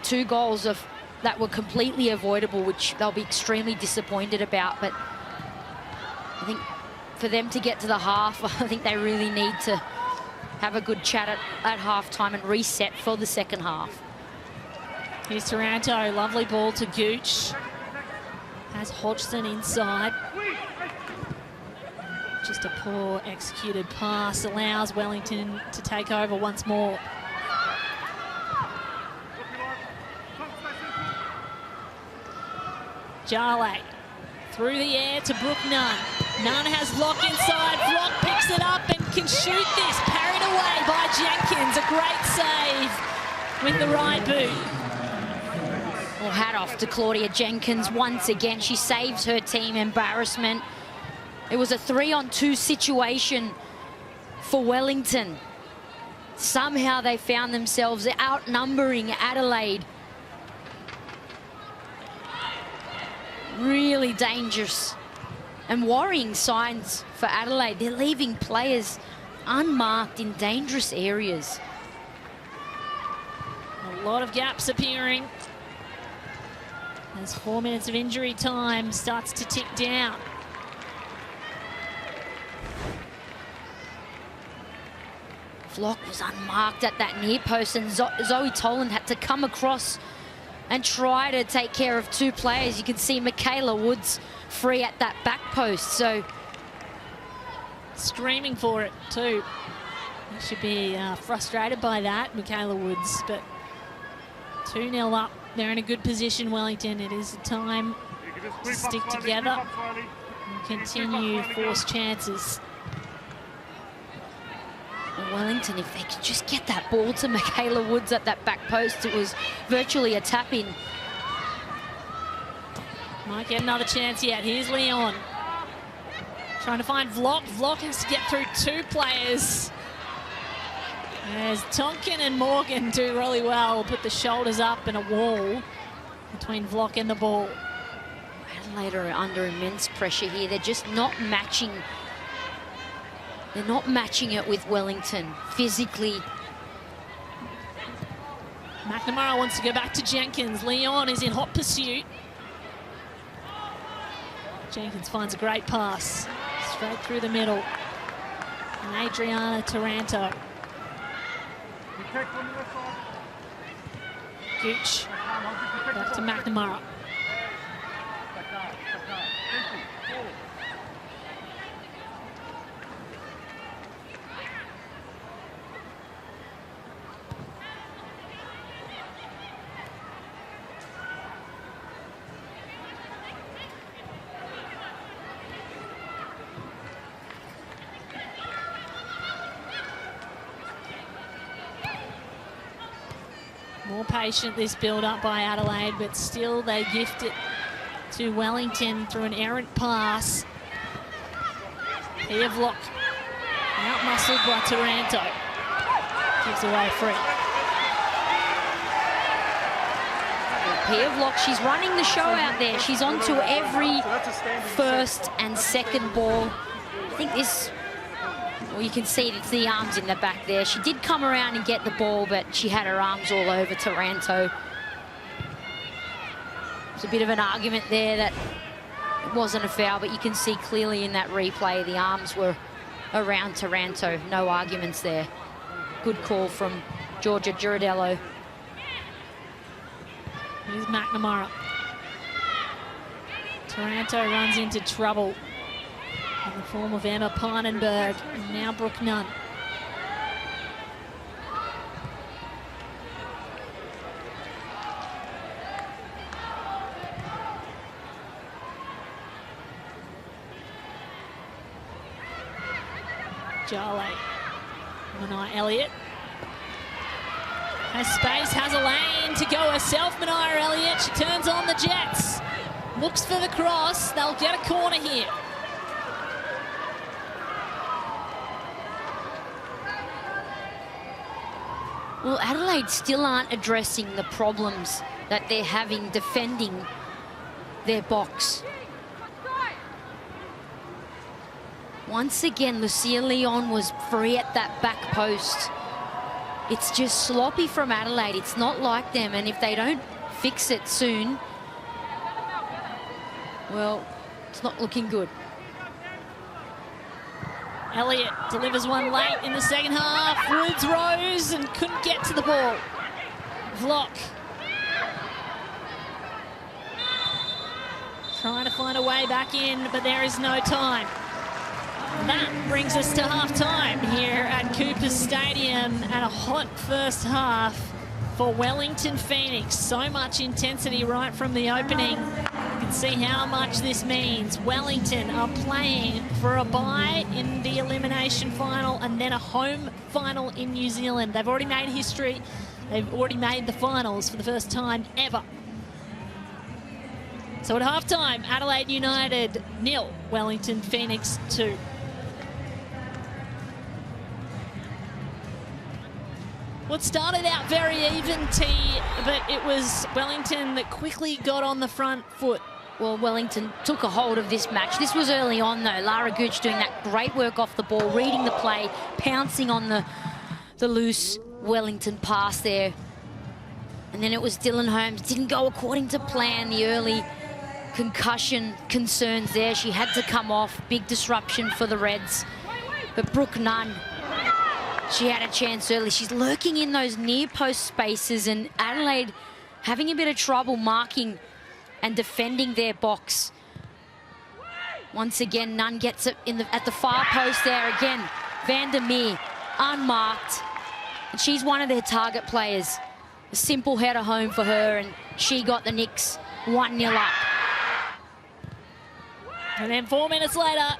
2 goals of that were completely avoidable, which they'll be extremely disappointed about. But I think for them to get to the half, I think they really need to have a good chat at half-time and reset for the second half. Here's Taranto, lovely ball to Gooch. Has Hodgson inside. Just a poor executed pass allows Wellington to take over once more. Jale through the air to Brooke Nunn. Nunn has Vlock inside. Vlock picks it up and can shoot this. Parried away by Jenkins. A great save with the right boot. Well, hat off to Claudia Jenkins once again. She saves her team embarrassment. It was a 3-on-2 situation for Wellington. Somehow they found themselves outnumbering Adelaide. Really dangerous and worrying signs for Adelaide. They're leaving players unmarked in dangerous areas. A lot of gaps appearing as 4 minutes of injury time starts to tick down. Vlock was unmarked at that near post, and Zoe Toland had to come across and try to take care of two players. You can see Michaela Woods free at that back post, so screaming for it too. You should be frustrated by that, Michaela Woods, but 2-0 up. They're in a good position, Wellington. It is a time to stick together and continue force chances. Wellington, if they could just get that ball to Michaela Woods at that back post, it was virtually a tap-in. Might get another chance yet. Here's Leon. Trying to find Vlock. Vlock has to get through two players. As Tonkin and Morgan do really well, put the shoulders up in a wall between Vlock and the ball. Adelaide are under immense pressure here. They're just not matching. They're not matching it with Wellington physically. McNamara wants to go back to Jenkins. Leon is in hot pursuit. Jenkins finds a great pass straight through the middle. And Adriana Taranto. Gooch back to McNamara. More patient, this build-up by Adelaide, but still they gift it to Wellington through an errant pass. Here Vlock, out-muscled by Taranto. Gives away free. Pia Vlock, she's running the show out there. She's on to every first and second ball. I think this... Well, you can see it's the arms in the back there. She did come around and get the ball, but she had her arms all over Taranto. There's a bit of an argument there that it wasn't a foul, but you can see clearly in that replay the arms were around Taranto. No arguments there. Good call from Georgia Girardello. Here's McNamara. Taranto runs into trouble in the form of Emma Pynenberg, and now Brooke Nunn. Jale. Manai Elliott has space, has a lane to go herself. Manai Elliott, she turns on the Jets. Looks for the cross. They'll get a corner here. Well, Adelaide still aren't addressing the problems that they're having defending their box. Once again, Lucia Leon was free at that back post. It's just sloppy from Adelaide. It's not like them, and if they don't fix it soon, well, it's not looking good. Elliott delivers one late in the second half. Woods rose and couldn't get to the ball. Vlock trying to find a way back in, but there is no time. That brings us to half-time here at Coopers Stadium, and a hot first half for Wellington Phoenix. So much intensity right from the opening. You can see how much this means. Wellington are playing for a bye in the elimination final and then a home final in New Zealand. They've already made history. They've already made the finals for the first time ever. So at halftime, Adelaide United 0, Wellington Phoenix 2. What started out very even, T, but it was Wellington that quickly got on the front foot. Well, Wellington took a hold of this match. This was early on, though. Lara Gooch doing that great work off the ball, reading the play, pouncing on the loose Wellington pass there. And then it was Dylan Holmes. Didn't go according to plan. The early concussion concerns there. She had to come off. Big disruption for the Reds. But Brooke Nunn, she had a chance early. She's lurking in those near post spaces, and Adelaide having a bit of trouble marking and defending their box. Once again, Nunn gets it at the far post there again. Vandermeer unmarked, and she's one of their target players. A simple header home for her, and she got the Knicks 1-0 up. And then 4 minutes later,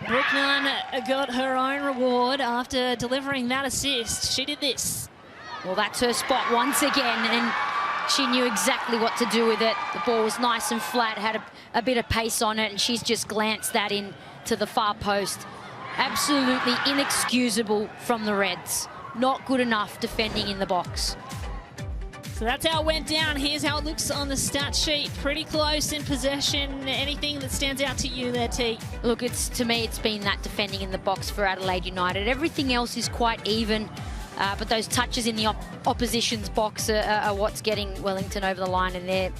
Brooke Nunn got her own reward after delivering that assist. She did this. Well, that's her spot once again, and she knew exactly what to do with it. The ball was nice and flat, had a bit of pace on it, and she's just glanced that in to the far post. Absolutely inexcusable from the Reds. Not good enough defending in the box. So that's how it went down. Here's how it looks on the stat sheet. Pretty close in possession. Anything that stands out to you there, T? Look, to me, it's been that defending in the box for Adelaide United. Everything else is quite even, but those touches in the opposition's box are what's getting Wellington over the line, and they're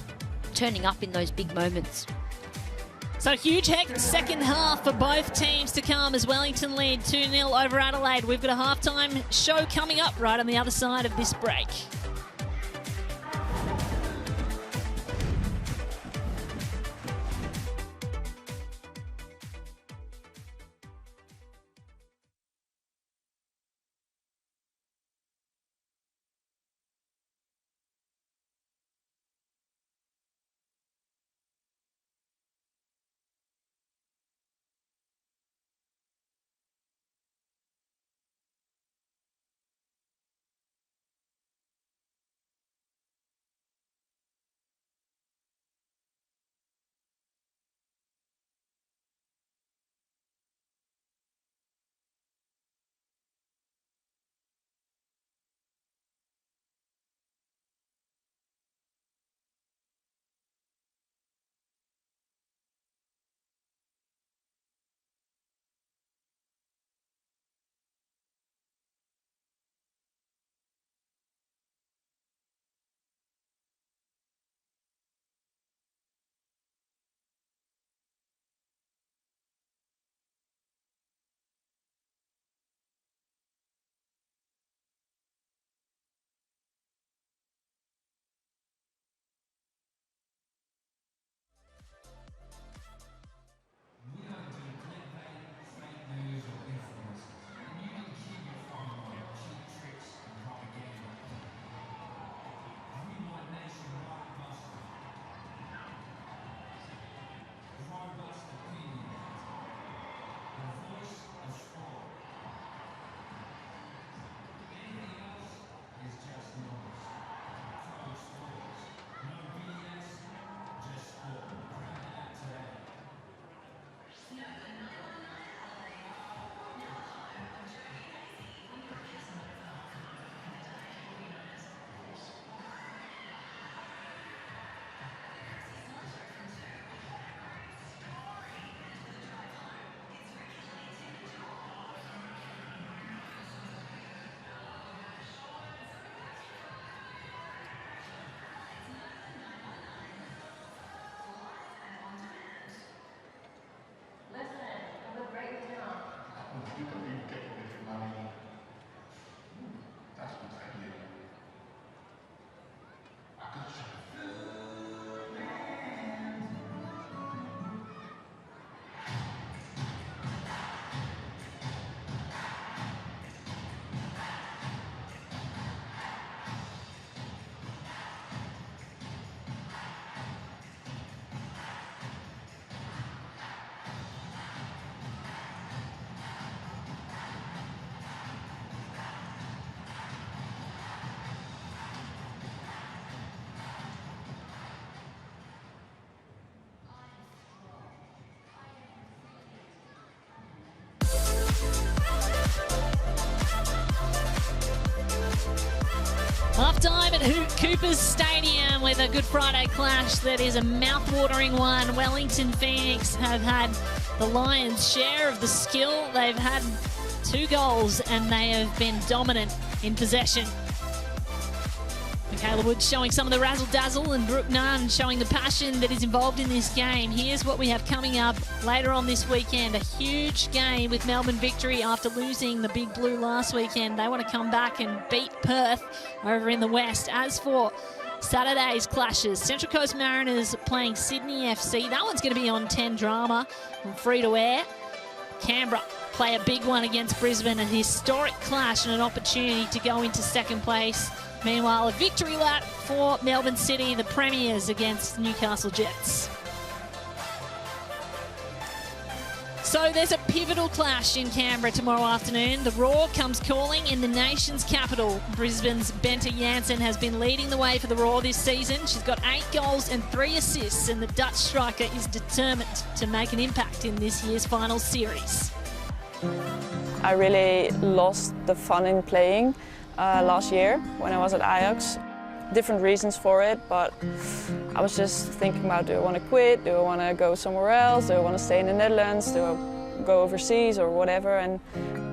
turning up in those big moments. So huge second half for both teams to come as Wellington lead 2-0 over Adelaide. We've got a halftime show coming up right on the other side of this break. at Cooper's Stadium with a Good Friday clash that is a mouth-watering one. Wellington Phoenix have had the Lions' share of the skill. They've had 2 goals and they have been dominant in possession. Michaela Woods showing some of the razzle-dazzle and Brooke Nunn showing the passion that is involved in this game. Here's what we have coming up later on this weekend. A huge game with Melbourne victory after losing the Big Blue last weekend. They want to come back and beat Perth over in the West. As for Saturday's clashes, Central Coast Mariners playing Sydney FC. That one's going to be on 10 Drama and free to air. Canberra play a big one against Brisbane, a historic clash and an opportunity to go into second place. Meanwhile, a victory lap for Melbourne City, the premiers against Newcastle Jets. So there's a pivotal clash in Canberra tomorrow afternoon. The Roar comes calling in the nation's capital. Brisbane's Bente Jansen has been leading the way for the Roar this season. She's got 8 goals and 3 assists, and the Dutch striker is determined to make an impact in this year's final series. I really lost the fun in playing last year when I was at Ajax. Different reasons for it, but I was just thinking about, do I want to quit? Do I want to go somewhere else? Do I want to stay in the Netherlands? Do I go overseas or whatever? And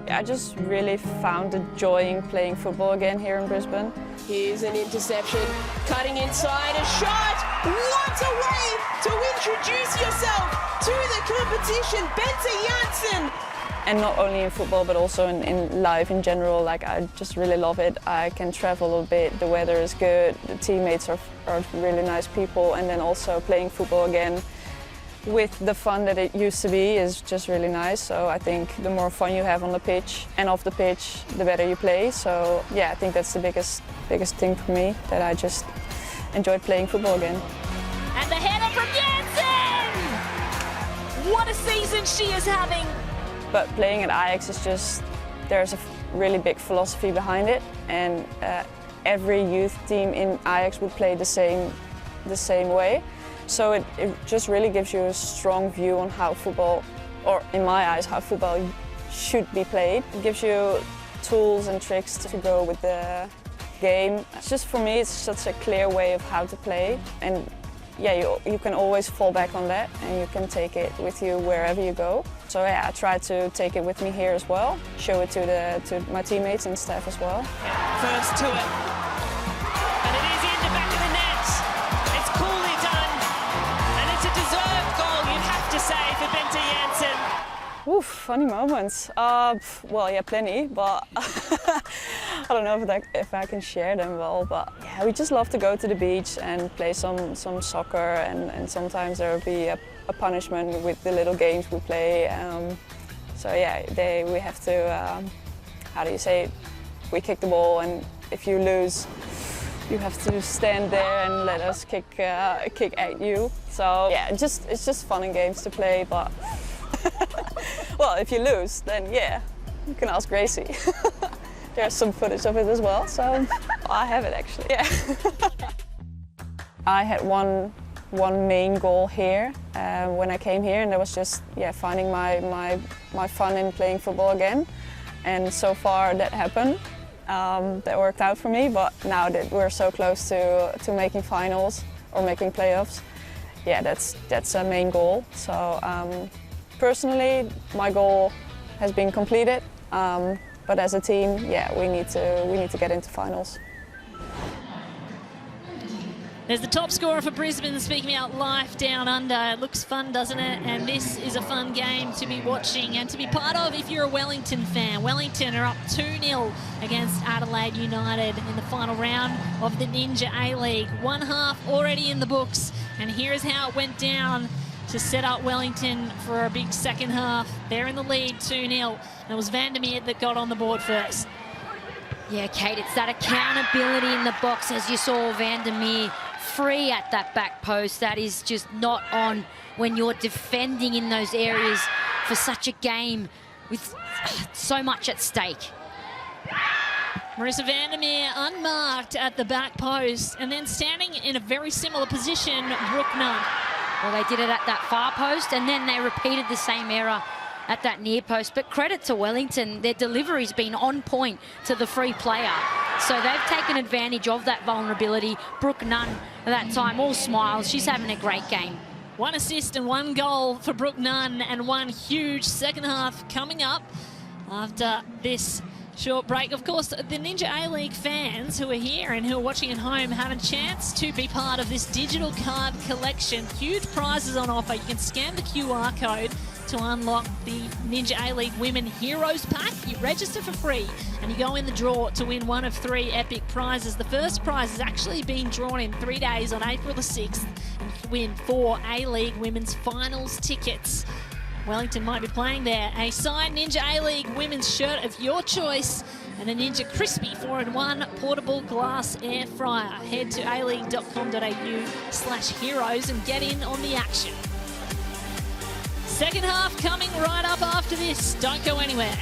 I just really found the joy in playing football again here in Brisbane. Here's an interception, cutting inside, a shot! What a way to introduce yourself to the competition, Bente Jansen! And not only in football, but also in life in general. Like, I just really love it. I can travel a bit, the weather is good, the teammates are really nice people, and then also playing football again with the fun that it used to be is just really nice. So I think the more fun you have on the pitch and off the pitch, the better you play. So yeah, I think that's the biggest thing for me, that I just enjoyed playing football again. And the header from Jansen! What a season she is having! But playing at Ajax is just, there's a really big philosophy behind it, and every youth team in Ajax would play the same way. So it just really gives you a strong view on how football, or in my eyes, how football should be played. It gives you tools and tricks to go with the game. It's just, for me, it's such a clear way of how to play. And yeah, you can always fall back on that, and you can take it with you wherever you go. So yeah, I try to take it with me here as well, show it to my teammates and staff as well. First to it, and it is in the back of the net. It's coolly done, and it's a deserved goal, you'd have to say, for Bente Jansen. Oof, funny moments. Well, yeah, plenty, but I don't know if I can share them well. But yeah, we just love to go to the beach and play some soccer, and sometimes there will be a punishment with the little games we play. So yeah, we have to, how do you say it? We kick the ball, and if you lose, you have to stand there and let us kick at you. So yeah, it's just fun and games to play, but. Well, if you lose, then yeah, you can ask Gracie. There's some footage of it as well, so I have it actually. Yeah. I had one main goal here when I came here, and that was just finding my fun in playing football again. And so far that happened. That worked out for me. But now that we're so close to making finals or making playoffs, yeah, that's a main goal. So. Personally, my goal has been completed, but as a team, yeah, we need to get into finals. There's the top scorer for Brisbane speaking about life down under. It looks fun, doesn't it? And this is a fun game to be watching and to be part of if you're a Wellington fan. Wellington are up 2-0 against Adelaide United in the final round of the Ninja A-League. One half already in the books, and here is how it went down to set up Wellington for a big second half. They're in the lead 2-0. And it was Vandermeer that got on the board first. Yeah, Kate, it's that accountability in the box, as you saw Vandermeer free at that back post. That is just not on when you're defending in those areas for such a game with so much at stake. Marissa Vandermeer unmarked at the back post, and then standing in a very similar position, Brooke Nunn. Well, they did it at that far post, and then they repeated the same error at that near post. But credit to Wellington, their delivery's been on point to the free player. So they've taken advantage of that vulnerability. Brooke Nunn at that time, all smiles. She's having a great game. 1 assist and 1 goal for Brooke Nunn, and 1 huge second half coming up after this short break. Of course, the Ninja A-League fans who are here and who are watching at home have a chance to be part of this digital card collection. Huge prizes on offer. You can scan the QR code to unlock the Ninja A-League Women Heroes Pack. You register for free and you go in the draw to win one of 3 epic prizes. The first prize is actually being drawn in 3 days on April the 6th, and you can win 4 A-League Women's Finals tickets. Wellington might be playing there. A signed Ninja A-League women's shirt of your choice and a Ninja Crispy 4-in-1 portable glass air fryer. Head to aleague.com.au/heroes and get in on the action. Second half coming right up after this. Don't go anywhere.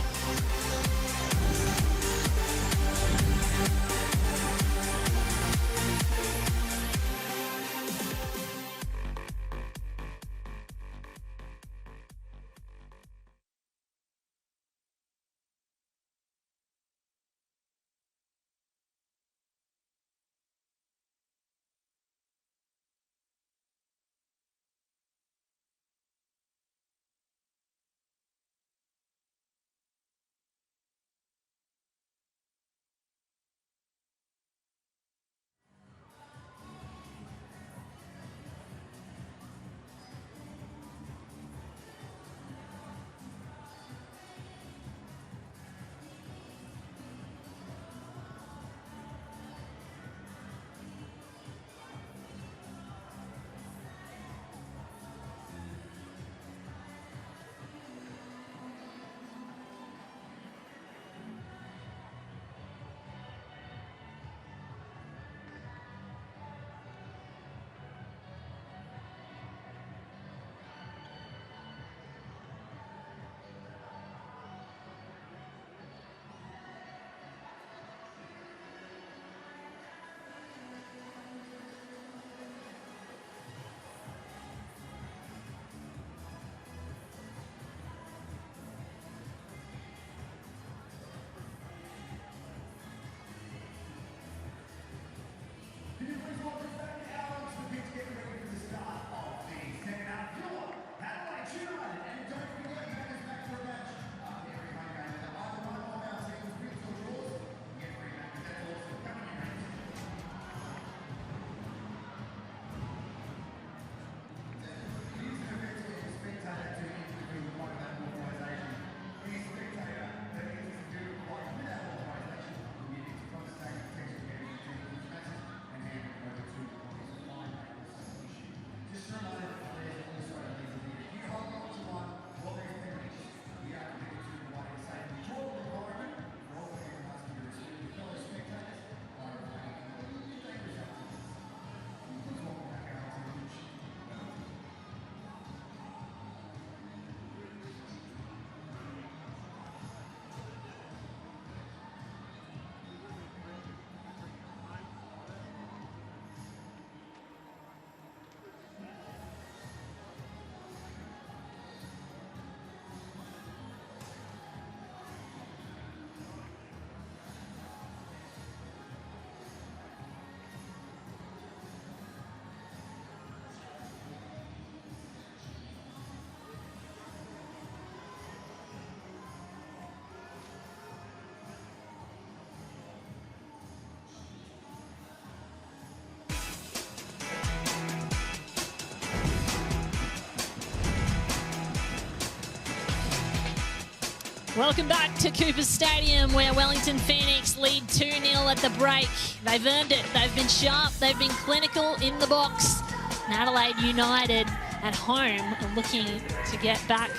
Welcome back to Coopers Stadium, where Wellington Phoenix lead 2-0 at the break. They've earned it. They've been sharp. They've been clinical in the box. And Adelaide United at home are looking to get back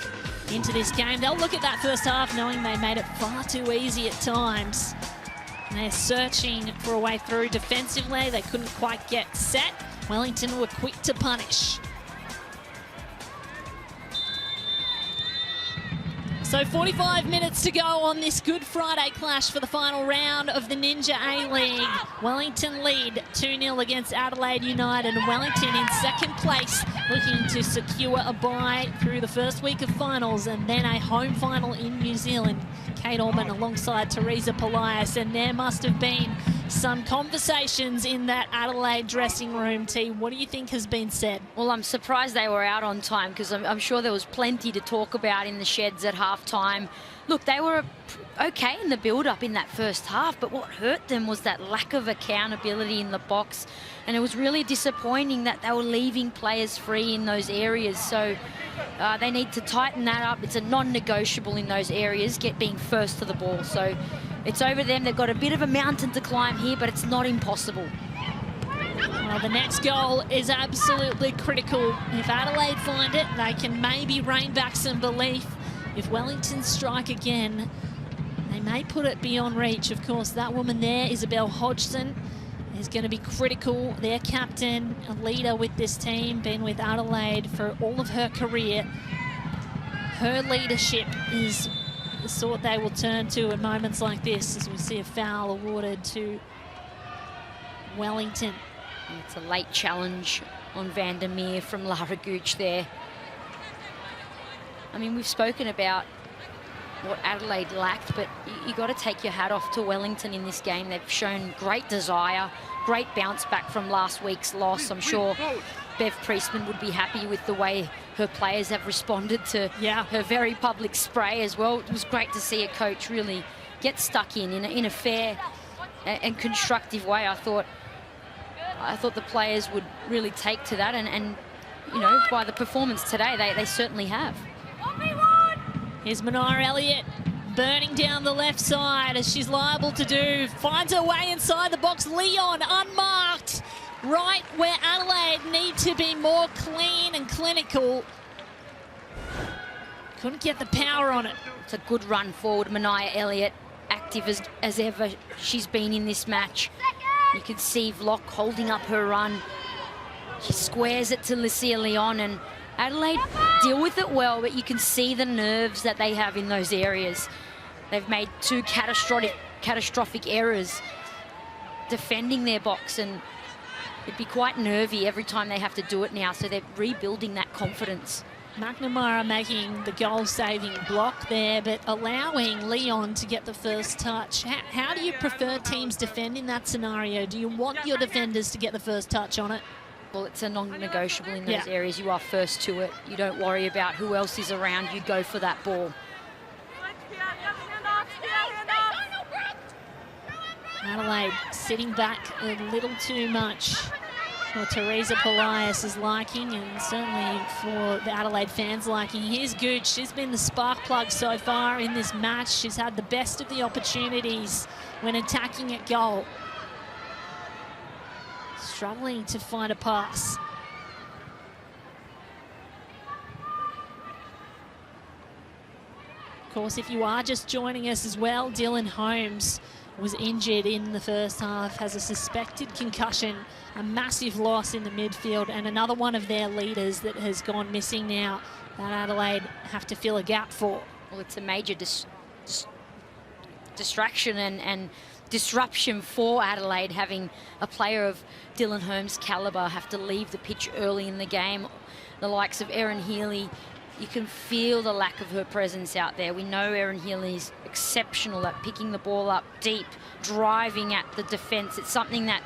into this game. They'll look at that first half knowing they made it far too easy at times. And they're searching for a way through defensively. They couldn't quite get set. Wellington were quick to punish. So 45 minutes to go on this Good Friday clash for the final round of the Ninja A-League. Wellington lead 2-0 against Adelaide United. And Wellington in second place, looking to secure a bye through the first week of finals and then a home final in New Zealand. Kate Orman alongside Teresa Polias, and there must have been some conversations in that Adelaide dressing room. T, what do you think has been said? Well, I'm surprised they were out on time, because I'm sure there was plenty to talk about in the sheds at halftime. Look, they were okay in the build-up in that first half, but what hurt them was that lack of accountability in the box, and it was really disappointing that they were leaving players free in those areas. So they need to tighten that up. It's a non-negotiable in those areas, being first to the ball. So it's over them. They've got a bit of a mountain to climb here, but it's not impossible. Well, the next goal is absolutely critical. If Adelaide find it, they can maybe rein back some belief. If Wellington strike again, they may put it beyond reach. Of course, that woman there, Isabel Hodgson, is going to be critical. Their captain, a leader with this team, been with Adelaide for all of her career. Her leadership is the sort they will turn to at moments like this, as we see a foul awarded to Wellington. It's a late challenge on Vandermeer from Lara Gooch there. I mean, we've spoken about what Adelaide lacked, but you got to take your hat off to Wellington in this game. They've shown great desire, great bounce back from last week's loss. I'm sure Bev Priestman would be happy with the way her players have responded to her very public spray as well. It was great to see a coach really get stuck in a fair and constructive way. I thought the players would really take to that, and you know, by the performance today, they certainly have. Here's Manara Elliott burning down the left side, as she's liable to do. Finds her way inside the box. Leon unmarked, right where Adelaide need to be more clean and clinical. Couldn't get the power on it. It's a good run forward. Manaya Elliott, active as ever she's been in this match. You can see Vlock holding up her run. She squares it to Lucia Leon, and Adelaide deal with it well, but you can see the nerves that they have in those areas. They've made two catastrophic errors defending their box, and it'd be quite nervy every time they have to do it now, so they're rebuilding that confidence. McNamara making the goal-saving block there, but allowing Leon to get the first touch. How do you prefer teams defend in that scenario? Do you want your defenders to get the first touch on it? Well, it's a non-negotiable in those areas. You are first to it. You don't worry about who else is around. You go for that ball. Adelaide sitting back a little too much for Teresa Polias' liking, and certainly for the Adelaide fans' liking. Here's Gooch. She's been the spark plug so far in this match. She's had the best of the opportunities when attacking at goal. Struggling to find a pass. Of course, if you are just joining us as well, Dylan Holmes was injured in the first half, has a suspected concussion, a massive loss in the midfield, and another one of their leaders that has gone missing now that Adelaide have to fill a gap for. Well, it's a major distraction and disruption for Adelaide, having a player of Dylan Holmes' calibre have to leave the pitch early in the game. The likes of Erin Healy, you can feel the lack of her presence out there. We know Erin Healy's exceptional at picking the ball up deep, driving at the defence. It's something that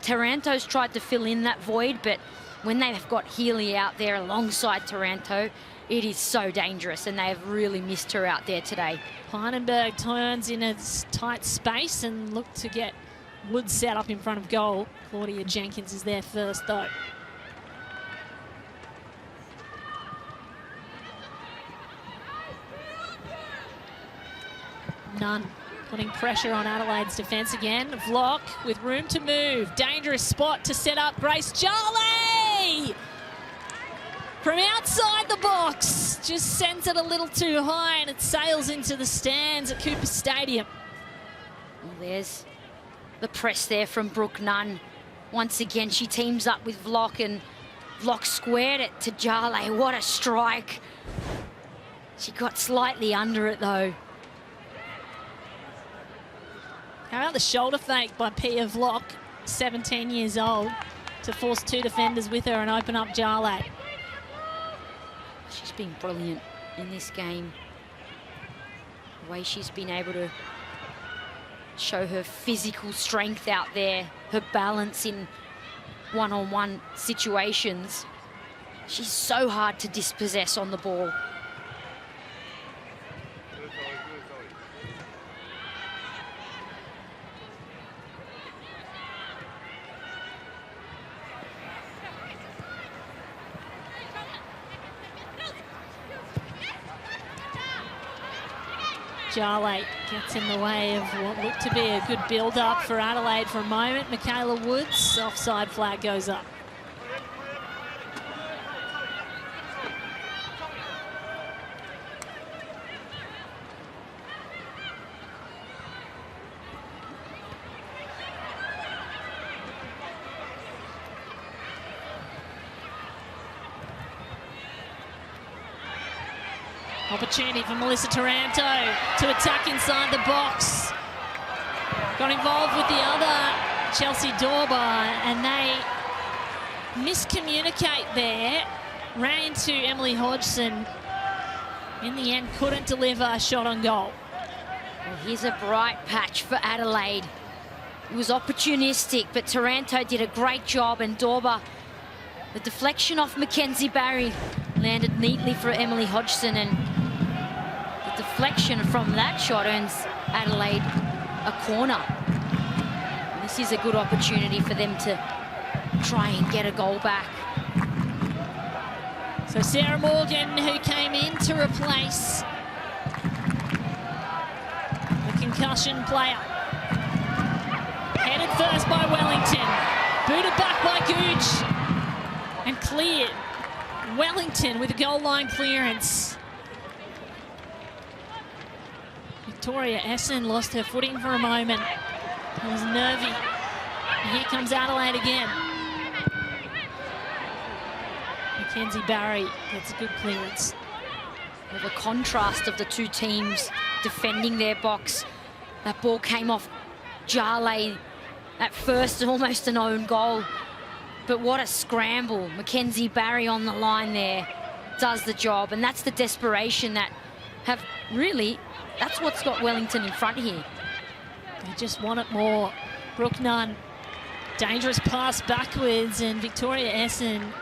Taranto's tried to fill in that void, but when they have got Healy out there alongside Taranto, it is so dangerous, and they have really missed her out there today. Heinenberg turns in a tight space and look to get Woods set up in front of goal. Claudia Jenkins is there first, though. Nunn putting pressure on Adelaide's defence again. Vlock with room to move. Dangerous spot to set up Grace Charlie! From outside the box, just sends it a little too high, and it sails into the stands at Cooper Stadium. Well, there's the press there from Brooke Nunn. Once again, she teams up with Vlock, and Vlock squared it to Jale. What a strike. She got slightly under it, though. How about the shoulder fake by Pia Vlock, 17 years old, to force two defenders with her and open up Jale. She's been brilliant in this game. The way she's been able to show her physical strength out there, her balance in one-on-one situations. She's so hard to dispossess on the ball. Jarley gets in the way of what looked to be a good build-up for Adelaide for a moment. Michaela Woods, offside flag goes up. Opportunity for Melissa Taranto to attack inside the box. Got involved with the other, Chelsea Dorber, and they miscommunicate there. Ran into Emily Hodgson. In the end, couldn't deliver a shot on goal. Well, here's a bright patch for Adelaide. It was opportunistic, but Taranto did a great job, and Dorber, the deflection off Mackenzie Barry, landed neatly for Emily Hodgson, and the deflection from that shot earns Adelaide a corner. And this is a good opportunity for them to try and get a goal back. So Sarah Morgan, who came in to replace the concussion player. Headed first by Wellington. Booted back by Gooch. And cleared. Wellington with a goal line clearance. Victoria Essen lost her footing for a moment. It was nervy. And here comes Adelaide again. Mackenzie Barry gets a good clearance. Well, the contrast of the two teams defending their box. That ball came off Jarley at first, almost an own goal. But what a scramble. Mackenzie Barry on the line there does the job. And that's the desperation that have really, that's what's got Wellington in front here. They just want it more. Brooke Nunn, dangerous pass backwards, and Victoria Essen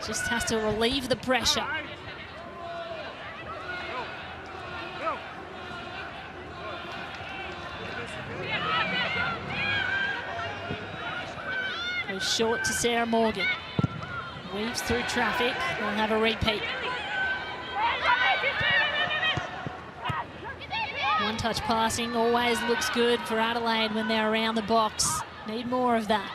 just has to relieve the pressure. Goes short to Sarah Morgan. Weaves through traffic. They'll have a repeat. One-touch passing always looks good for Adelaide when they're around the box. Need more of that.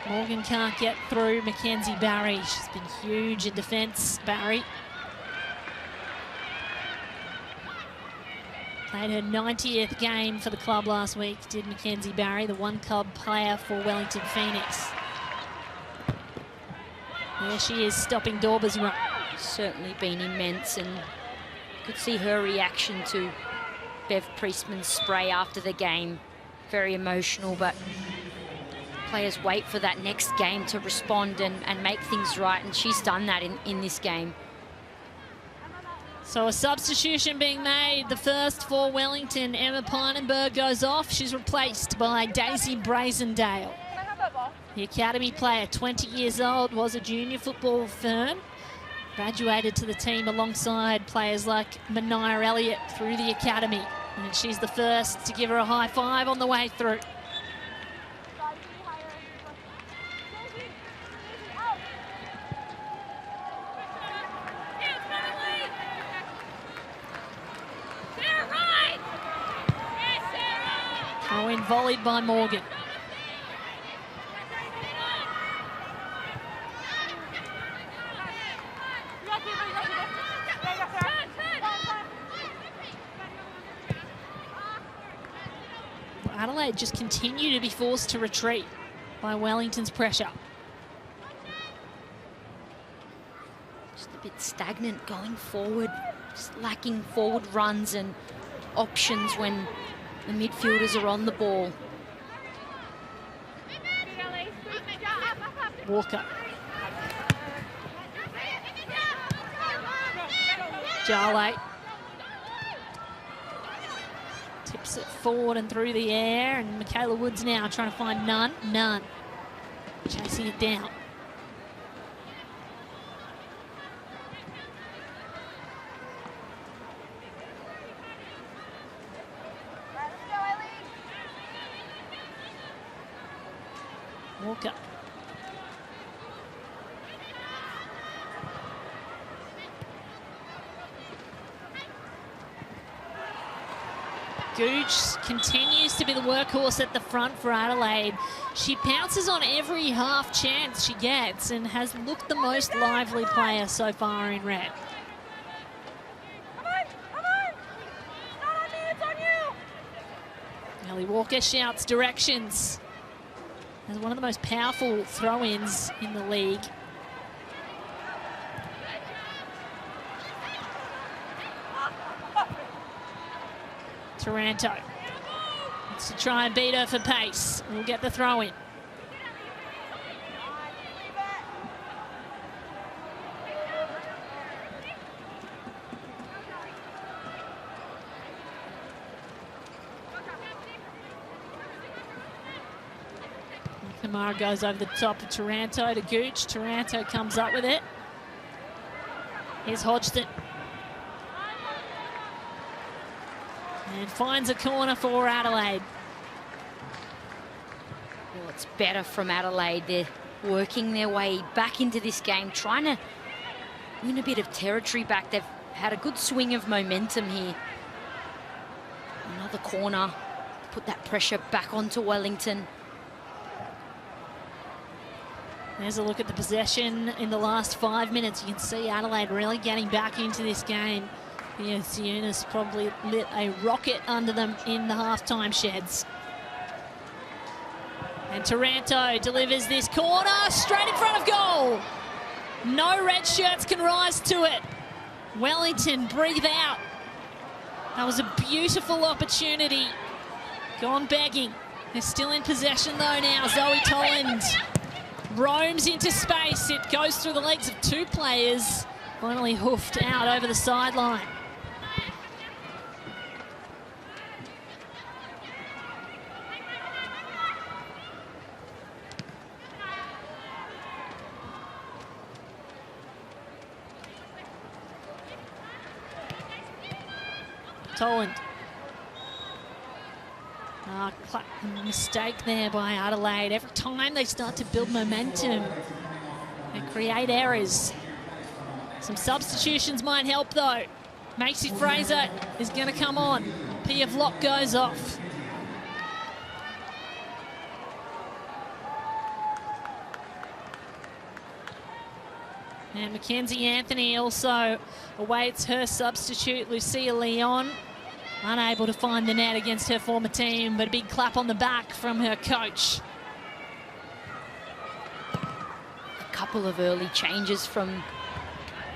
Morgan can't get through Mackenzie Barry. She's been huge in defence, Barry. Played her 90th game for the club last week, did Mackenzie Barry, the one club player for Wellington Phoenix. There she is, stopping Dorber's run. Certainly been immense, and you could see her reaction to Bev Priestman's spray after the game. Very emotional, but players wait for that next game to respond and make things right, and she's done that in this game. So a substitution being made, the first for Wellington. Emma Pinenberg goes off. She's replaced by Daisy Brazendale. The academy player, 20 years old, was a junior football fern. Graduated to the team alongside players like Mania Elliott through the academy. And she's the first to give her a high five on the way through. Throw in volleyed by Morgan. Adelaide just continue to be forced to retreat by Wellington's pressure. Just a bit stagnant going forward, just lacking forward runs and options when the midfielders are on the ball. Walker. Jale tips it forward and through the air, and Michaela Woods now trying to find Nunn. Chasing it down. Walker. Gooch continues to be the workhorse at the front for Adelaide. She pounces on every half chance she gets and has looked the most lively player so far in red. Ellie Walker shouts directions. As one of the most powerful throw-ins in the league. Taranto wants to try and beat her for pace. We'll get the throw in. Kamara goes over the top of Taranto to Gooch. Taranto comes up with it. Here's Hodgson. And finds a corner for Adelaide. Well, it's better from Adelaide. They're working their way back into this game, trying to win a bit of territory back. They've had a good swing of momentum here. Another corner. Put that pressure back onto Wellington. There's a look at the possession in the last 5 minutes. You can see Adelaide really getting back into this game. Yes, Eunice probably lit a rocket under them in the halftime sheds. And Taranto delivers this corner straight in front of goal. No red shirts can rise to it. Wellington breathe out. That was a beautiful opportunity. Gone begging. They're still in possession though now. Zoe Toland roams into space. It goes through the legs of two players. Finally hoofed out over the sideline. Toland. Mistake there by Adelaide. Every time they start to build momentum, they create errors. Some substitutions might help though. Macy Fraser is going to come on. Pia Vlock goes off. And Mackenzie Anthony also awaits her substitute, Lucia Leon. Unable to find the net against her former team, but a big clap on the back from her coach. A couple of early changes from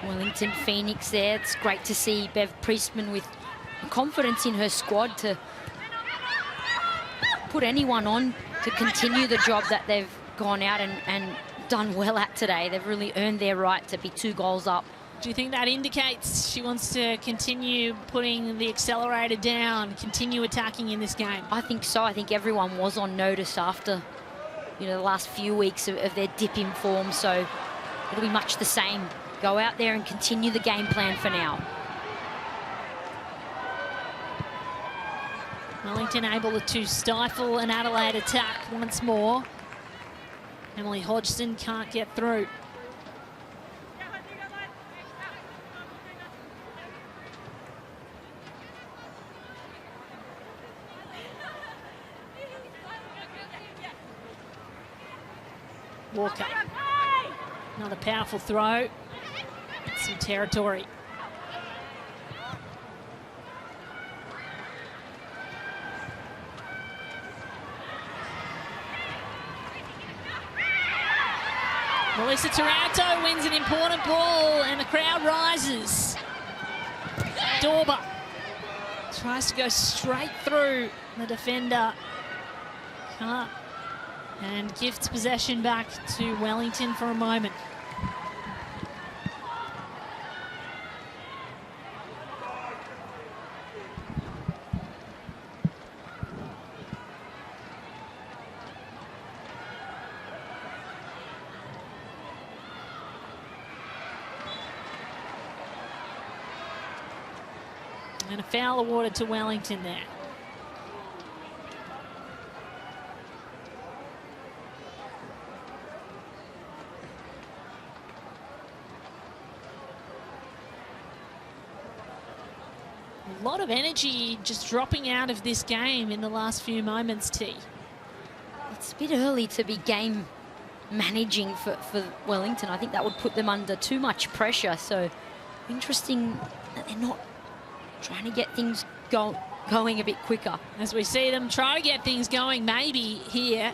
Wellington Phoenix there. It's great to see Bev Priestman with confidence in her squad to put anyone on to continue the job that they've gone out and done well at today. They've really earned their right to be 2 goals up. Do you think that indicates she wants to continue putting the accelerator down, continue attacking in this game? I think so. I think everyone was on notice after, the last few weeks of their dip in form. So it'll be much the same. Go out there and continue the game plan for now. Wellington able to stifle an Adelaide attack once more. Emily Hodgson can't get through. Walker. Another powerful throw. Some territory. Melissa Taranto wins an important ball and the crowd rises. Dorber tries to go straight through the defender. Can't. And gifts possession back to Wellington for a moment. And a foul awarded to Wellington there. A lot of energy just dropping out of this game in the last few moments, T. It's a bit early to be game managing for Wellington. I think that would put them under too much pressure. So interesting that they're not trying to get things going a bit quicker. As we see them try to get things going, maybe here.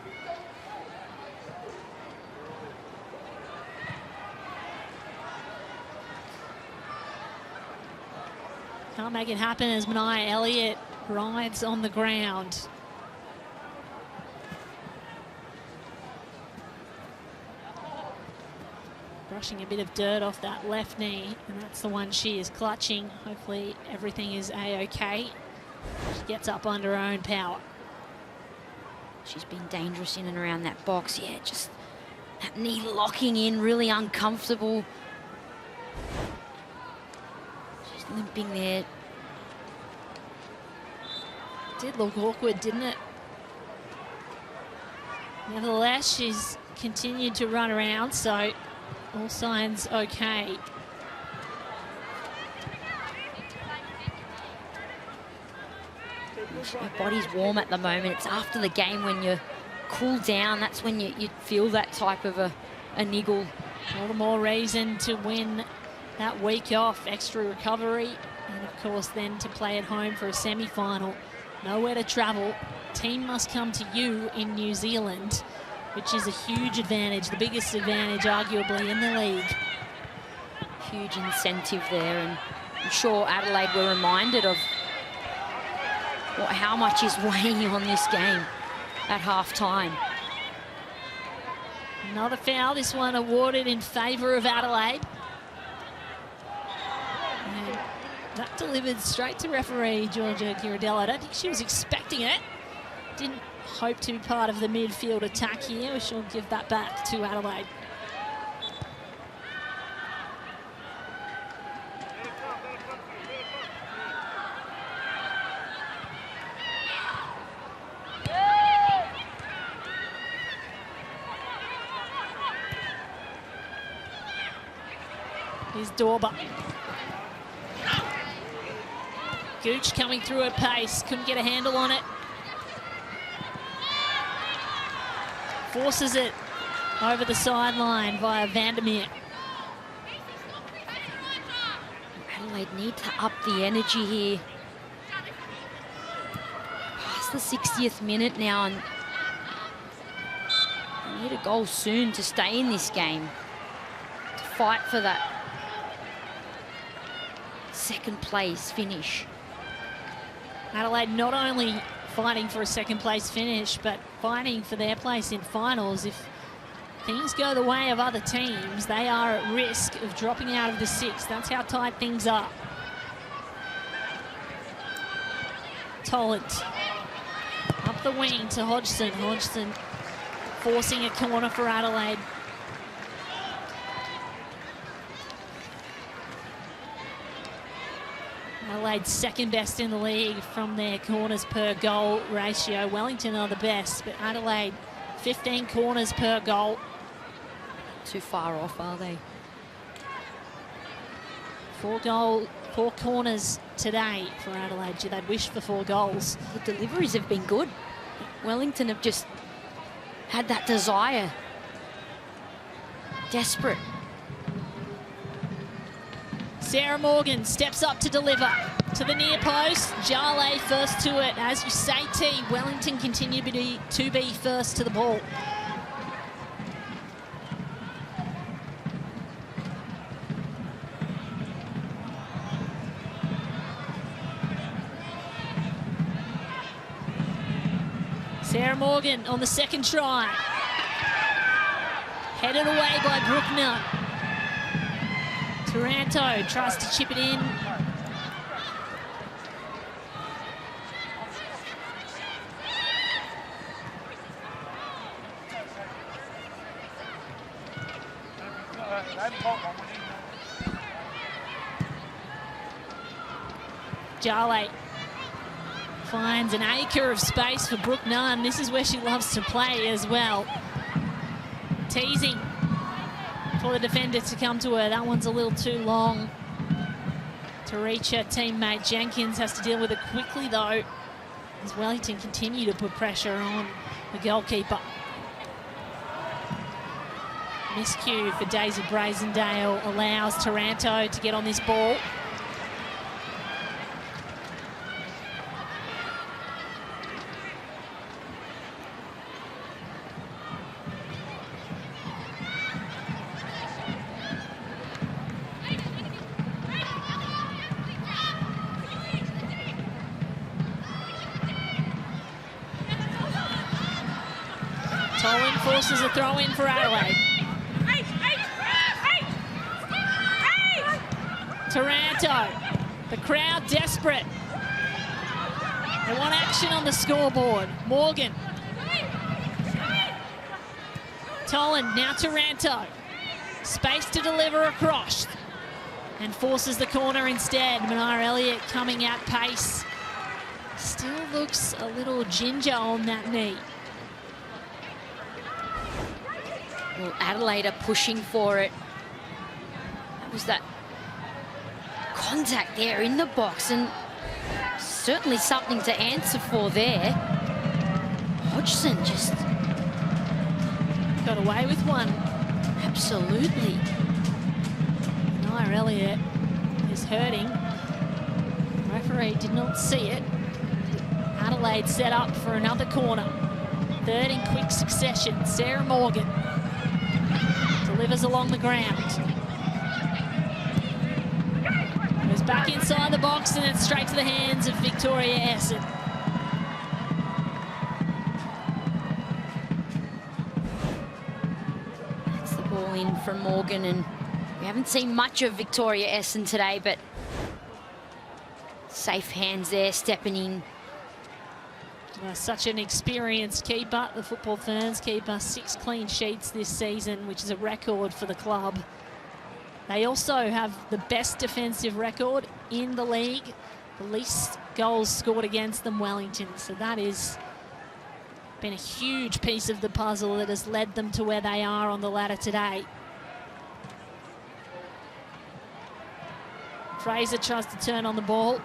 Can't make it happen as Mania Elliott rides on the ground. Brushing a bit of dirt off that left knee, and that's the one she is clutching. Hopefully everything is a-okay. She gets up under her own power. She's been dangerous in and around that box. Yeah, just that knee locking in, really uncomfortable. She's limping there. Did look awkward, didn't it? Nevertheless, she's continued to run around, so all signs okay. Her body's warm at the moment. It's after the game when you cool down. That's when you feel that type of a niggle. All the more reason to win that week off. Extra recovery, and of course then to play at home for a semi-final. Nowhere to travel. Team must come to you in New Zealand, which is a huge advantage, the biggest advantage arguably in the league. Huge incentive there, and I'm sure Adelaide were reminded of how much is weighing on this game at half-time. Another foul, this one awarded in favour of Adelaide. And that delivered straight to referee Georgia Ghirardelli. I don't think she was expecting it. Didn't hope to be part of the midfield attack here. We shall give that back to Adelaide. Here's Dorber. Gooch coming through at pace, couldn't get a handle on it. Forces it over the sideline via Vandermeer. Adelaide need to up the energy here. Past the 60th minute now, and they need a goal soon to stay in this game, to fight for that second place finish. Adelaide not only fighting for a second place finish, but fighting for their place in finals. If things go the way of other teams, they are at risk of dropping out of the sixth. That's how tight things are. Toland up the wing to Hodgson. Hodgson forcing a corner for Adelaide. Adelaide's second best in the league from their corners per goal ratio. Wellington are the best, but Adelaide 15 corners per goal. Too far off, are they? 4 corners today for Adelaide. They'd wish for 4 goals. The deliveries have been good. Wellington have just had that desire. Desperate. Sarah Morgan steps up to deliver to the near post. Jale first to it. As you say, T, Wellington continue to be first to the ball. Sarah Morgan on the second try. Headed away by Bruckner. Taranto tries to chip it in. Jale finds an acre of space for Brooke Nunn. This is where she loves to play as well. Teasing for the defender to come to her. That one's a little too long to reach her teammate. Jenkins has to deal with it quickly, though, as Wellington continue to put pressure on the goalkeeper. Miscue for Daisy Brazendale allows Taranto to get on this ball. Tolan forces a throw in for Adelaide. Taranto, the crowd desperate. They want action on the scoreboard. Morgan. Tolan, now Taranto. Space to deliver across. And forces the corner instead. Manar Elliott coming at pace. Still looks a little ginger on that knee. Well, Adelaide are pushing for it. That was that contact there in the box, and certainly something to answer for there. Hodgson just got away with one. Absolutely. Manar Elliott is hurting. Referee did not see it. Adelaide set up for another corner. Third in quick succession. Sarah Morgan delivers along the ground. Goes back inside the box and then straight to the hands of Victoria Essen. That's the ball in from Morgan, and we haven't seen much of Victoria Essen today, but safe hands there, stepping in. Such an experienced keeper, the Football Ferns keeper. 6 clean sheets this season, which is a record for the club. They also have the best defensive record in the league. The least goals scored against them, Wellington. So that has been a huge piece of the puzzle that has led them to where they are on the ladder today. Fraser tries to turn on the ball.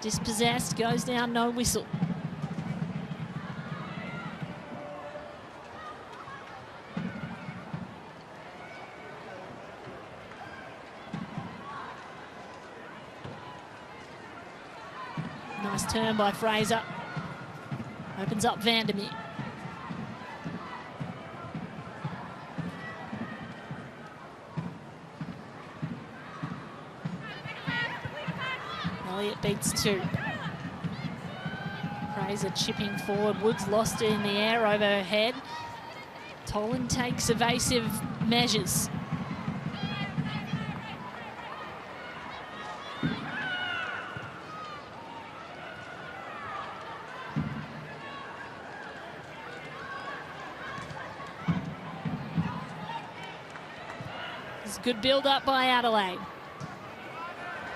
Dispossessed, goes down, no whistle. Nice turn by Fraser. Opens up Vandermeer. Elliott beats 2. Fraser chipping forward. Woods lost it in the air over her head. Tolan takes evasive measures. Good build-up by Adelaide.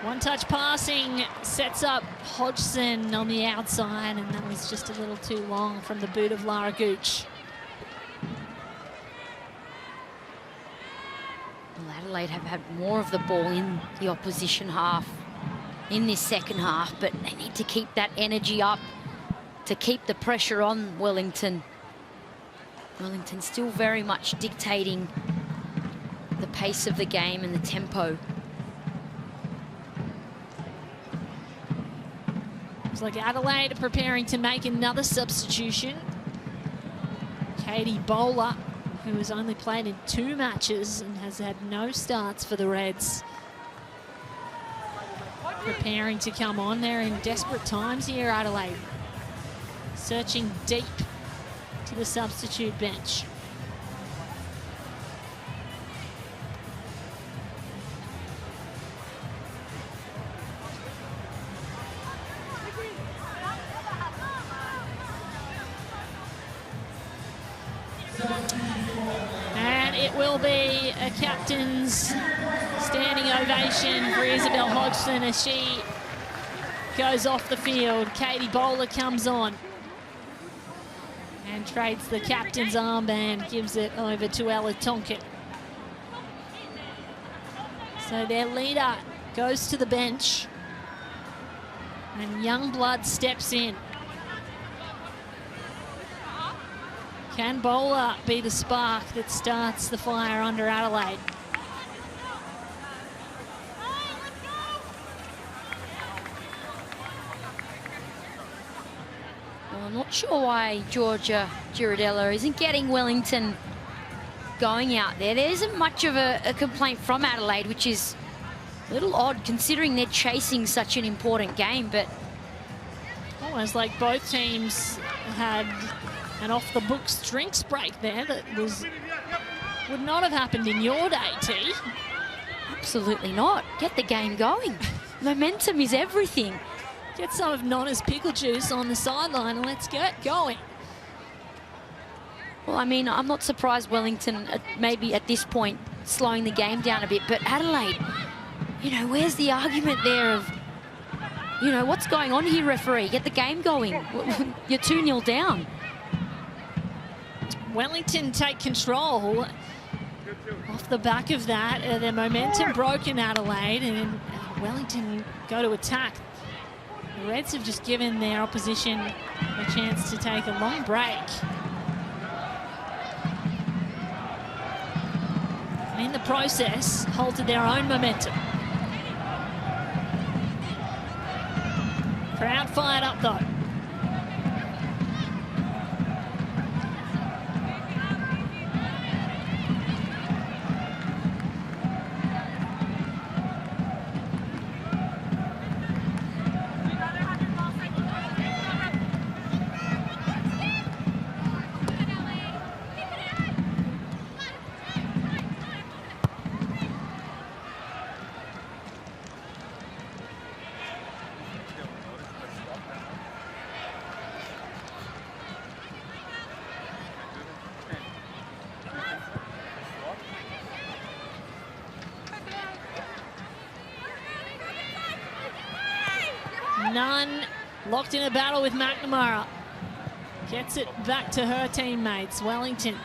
One-touch passing sets up Hodgson on the outside, and that was just a little too long from the boot of Lara Gooch. Well, Adelaide have had more of the ball in the opposition half in this second half, but they need to keep that energy up to keep the pressure on Wellington. Wellington still very much dictating the pace of the game and the tempo. Looks like Adelaide are preparing to make another substitution. Katie Bowler, who has only played in 2 matches and has had no starts for the Reds, preparing to come on. They're in desperate times here, Adelaide. Searching deep to the substitute bench. And it will be a captain's standing ovation for Isabel Hodgson as she goes off the field. Katie Bowler comes on and trades the captain's armband, gives it over to Ella Tonkin. So their leader goes to the bench and young blood steps in. Can Bowler be the spark that starts the fire under Adelaide? Well, I'm not sure why Georgia Giradella isn't getting Wellington going out there. There isn't much of a complaint from Adelaide, which is a little odd considering they're chasing such an important game, but almost like both teams had an off-the-books drinks break there that would not have happened in your day, T. absolutely not. Get the game going. Momentum is everything. Get some of Nonna's pickle juice on the sideline and let's get going. Well, I mean, I'm not surprised Wellington maybe at this point slowing the game down a bit, but Adelaide, you know, where's the argument there of, you know, what's going on here, referee? Get the game going. You're 2-0 down. Wellington take control off the back of that. Their momentum broken, Adelaide, and Wellington go to attack. The Reds have just given their opposition a chance to take a long break. And in the process, halted their own momentum. Crowd fired up though. Nunn locked in a battle with McNamara. Gets it back to her teammates, Wellington.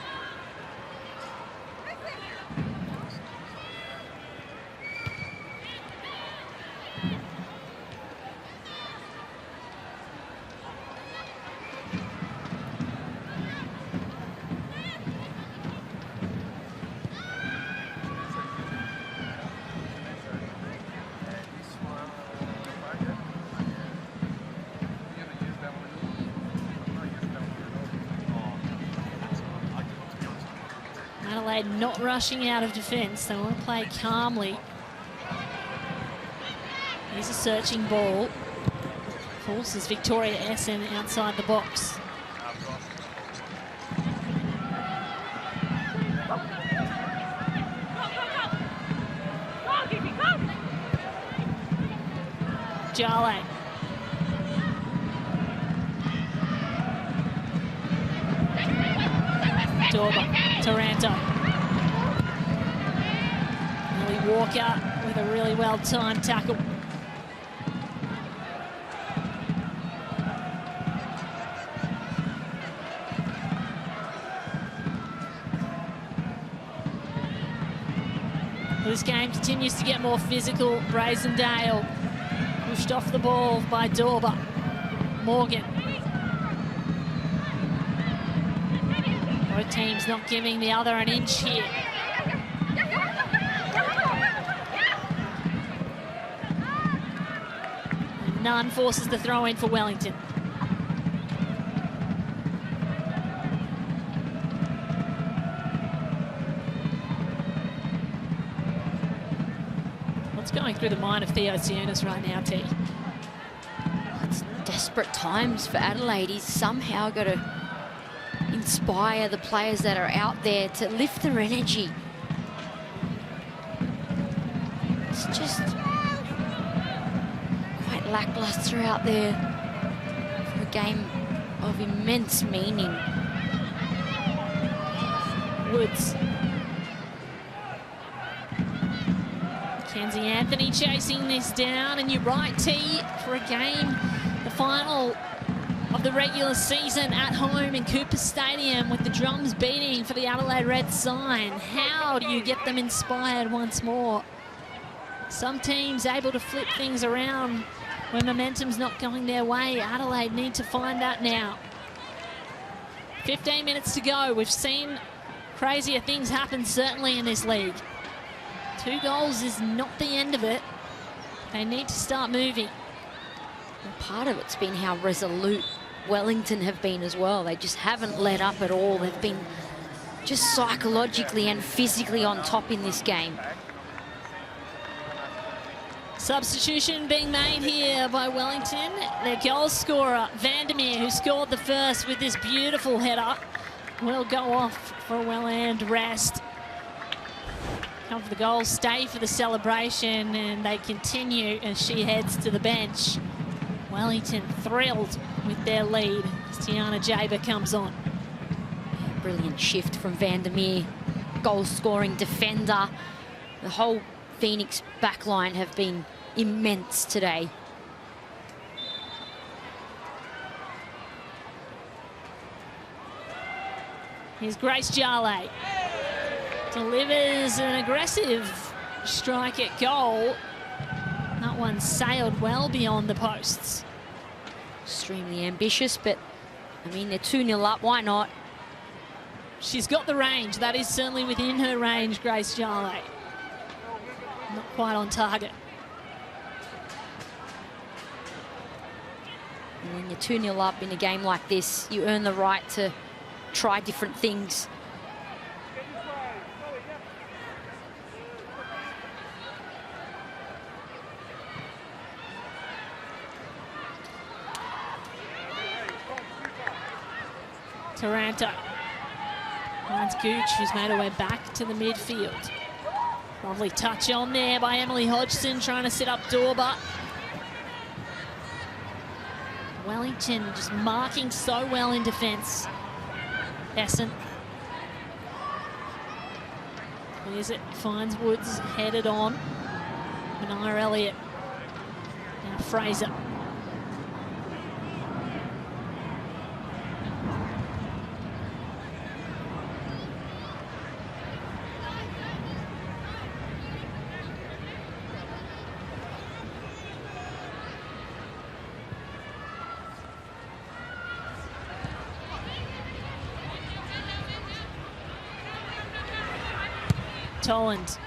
Adelaide not rushing out of defence. They want to play calmly. Here's a searching ball. Forces Victoria Essen outside the box. Jale. Dorba, Taranto. Millie Walker with a really well-timed tackle. This game continues to get more physical. Brazendale pushed off the ball by Dorba. Morgan. Both teams not giving the other an inch here. And Nunn forces the throw in for Wellington. What's going through the mind of Theo Sionis right now, T? It's desperate times for Adelaide. He's somehow got to inspire the players that are out there to lift their energy. It's just quite lackluster out there for a game of immense meaning. Woods. Rosie Anthony chasing this down, and you're right, T, for a game, the final of the regular season at home in Cooper Stadium with the drums beating for the Adelaide Red sign. How do you get them inspired once more? Some teams able to flip things around when momentum's not going their way. Adelaide need to find that now. 15 minutes to go. We've seen crazier things happen certainly in this league. 2 goals is not the end of it. They need to start moving. Well, part of it's been how resolute Wellington have been as well. They just haven't let up at all. They've been just psychologically and physically on top in this game. Substitution being made here by Wellington. Their goal scorer, Vandermeer, who scored the first with this beautiful header, will go off for a well-earned rest. Come for the goal, stay for the celebration, and they continue as she heads to the bench. Wellington thrilled with their lead as Tiana Jaber comes on. Brilliant shift from Vandermeer, goal-scoring defender. The whole Phoenix backline have been immense today. Here's Grace Jarley. Delivers an aggressive strike at goal. That one sailed well beyond the posts. Extremely ambitious, but I mean, they're 2-0 up, why not? She's got the range. That is certainly within her range, Grace Jarley. Not quite on target. And when you're 2-0 up in a game like this, you earn the right to try different things. Taranto finds Gooch, who's made her way back to the midfield. Lovely touch on there by Emily Hodgson, trying to set up Dorba. Wellington just marking so well in defence. Essen. Clears it, finds Woods, headed on. Manaya Elliott. Now Fraser. Toland.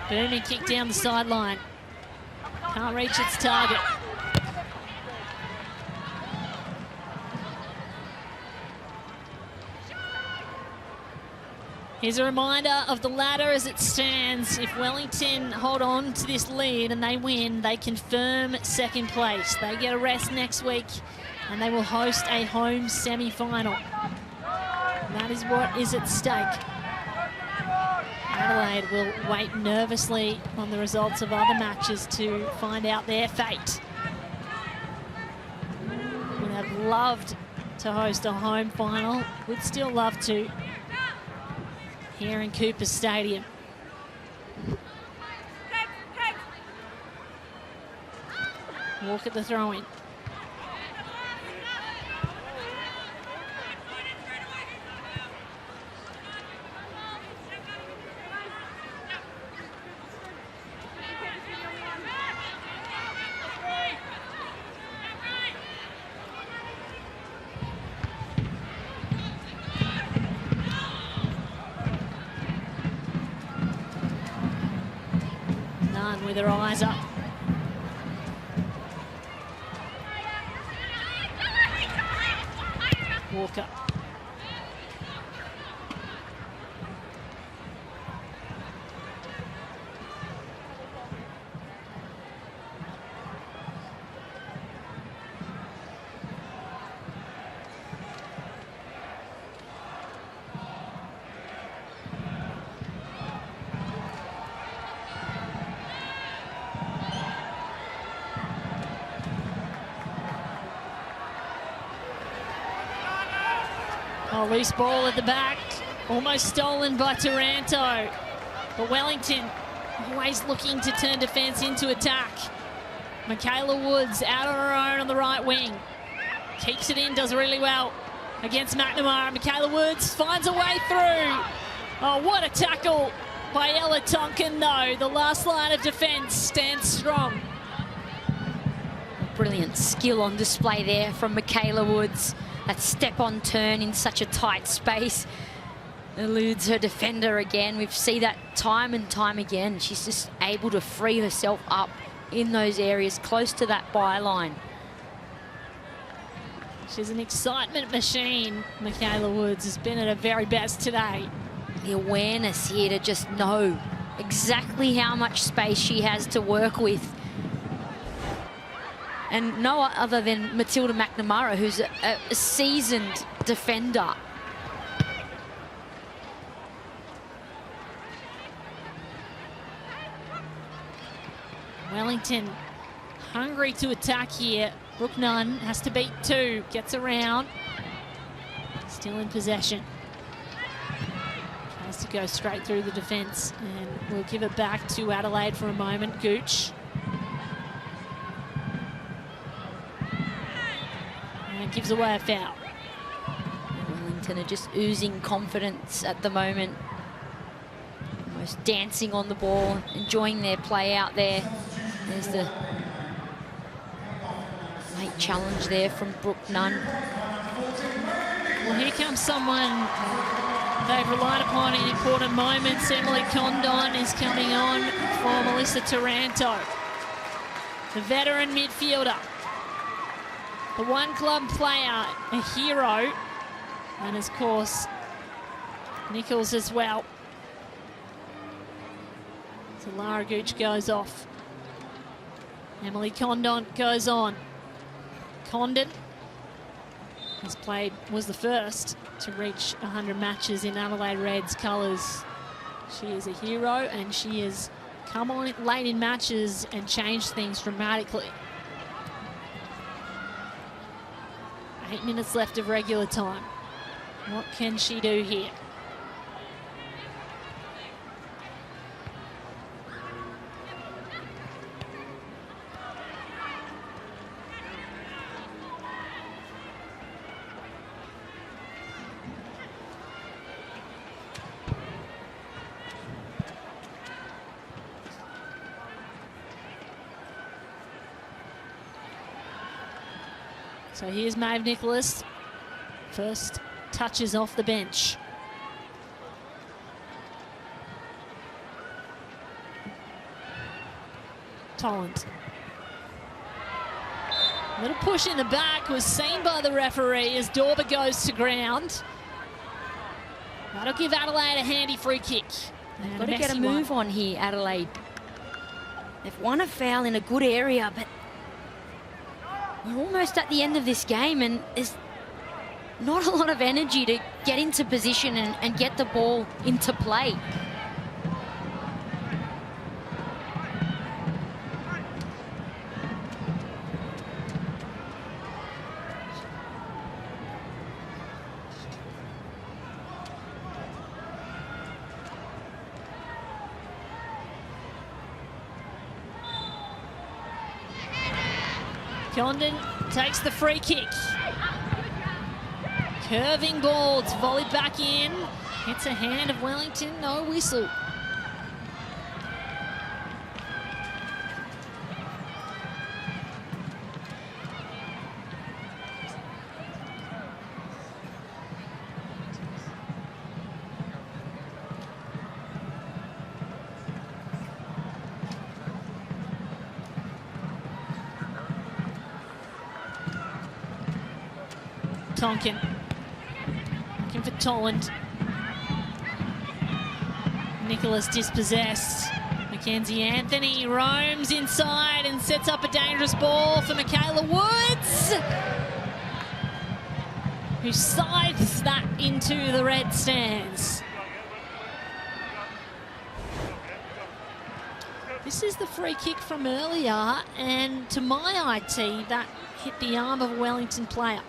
Booming kick down the sideline. Can't reach its target. Here's a reminder of the ladder as it stands. If Wellington hold on to this lead and they win, they confirm second place. They get a rest next week and they will host a home semi-final. That is what is at stake. Adelaide will wait nervously on the results of other matches to find out their fate. Would have loved to host a home final. Would still love to here in Cooper Stadium. Walk at the throw-in. With her eyes up. Walker. Oh, loose ball at the back, almost stolen by Taranto. But Wellington always looking to turn defence into attack. Michaela Woods out on her own on the right wing. Keeps it in, does really well against McNamara. Michaela Woods finds a way through. Oh, what a tackle by Ella Tonkin, though. The last line of defence stands strong. Brilliant skill on display there from Michaela Woods. That step on turn in such a tight space eludes her defender again. We've seen that time and time again. She's just able to free herself up in those areas close to that byline. She's an excitement machine. Michaela Woods has been at her very best today. The awareness here to just know exactly how much space she has to work with. And no other than Matilda McNamara, who's a seasoned defender. Wellington hungry to attack here. Brooke Nunn has to beat 2, gets around. Still in possession. Tries to go straight through the defence, and we'll give it back to Adelaide for a moment. Gooch. And gives away a foul. Wellington are just oozing confidence at the moment. Almost dancing on the ball, enjoying their play out there. There's the late challenge there from Brooke Nunn. Well, here comes someone they've relied upon in important moments. Emily Condon is coming on for Melissa Taranto, the veteran midfielder, the one-club player, a hero, and of course Nichols as well. So Lara Gooch goes off. Emily Condon goes on. Condon was the first to reach 100 matches in Adelaide Red's colours. She is a hero, and she has come on late in matches and changed things dramatically. 8 minutes left of regular time. What can she do here? So here's Maeve Nicholas. First touches off the bench. Tolland. Little push in the back was seen by the referee as Dorber goes to ground. That'll give Adelaide a handy free kick. They've got to get a move on here, Adelaide. They've won a foul in a good area, but we're almost at the end of this game, and there's not a lot of energy to get into position and get the ball into play. Condon takes the free kick. Curving ball, it's volleyed back in. Hits a hand of Wellington, no whistle. Tonkin looking for Tolland. Nicholas dispossessed. Mackenzie Anthony roams inside and sets up a dangerous ball for Michaela Woods, who scythes that into the red stands. This is the free kick from earlier, and to my IT, that hit the arm of a Wellington player.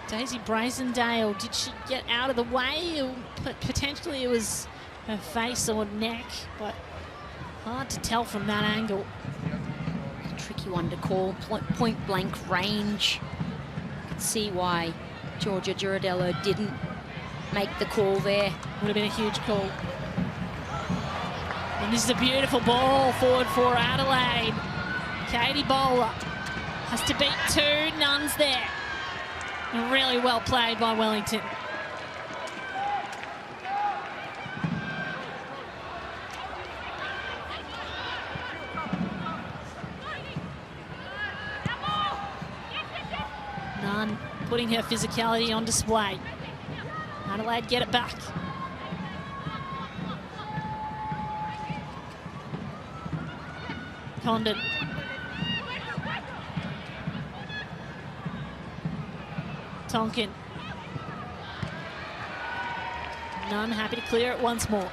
Daisy Brazendale, did she get out of the way? Or potentially it was her face or neck, but hard to tell from that angle. Tricky one to call, point blank range. You can see why Georgia Girardello didn't make the call there. Would have been a huge call. And this is a beautiful ball forward for Adelaide. Katie Bowler has to beat two, Nunn's there. And really well played by Wellington. Nunn putting her physicality on display. Adelaide get it back. Condon. Tonkin. Nunn happy to clear it once more.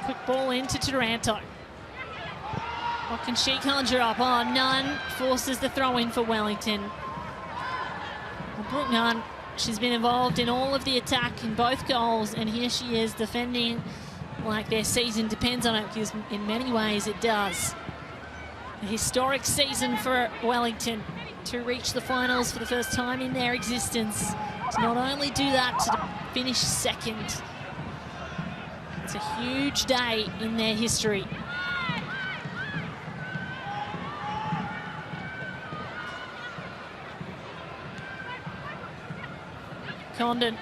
Quick ball into Taranto. What can she conjure up? Oh, Nunn forces the throw in for Wellington. Well, Brooke Nunn, she's been involved in all of the attack in both goals, and here she is defending like their season depends on it, because in many ways it does. A historic season for Wellington to reach the finals for the first time in their existence. To not only do that, to finish second. It's a huge day in their history. Condon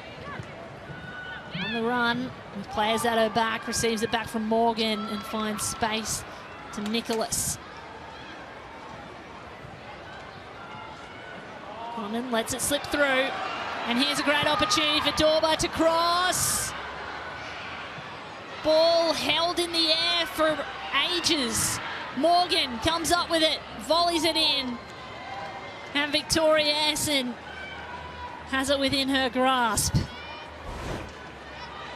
on the run with players at her back, receives it back from Morgan and finds space to Nicholas. Condon lets it slip through, and here's a great opportunity for Dorba to cross. Ball held in the air for ages. Morgan comes up with it, volleys it in, and Victoria Essen has it within her grasp.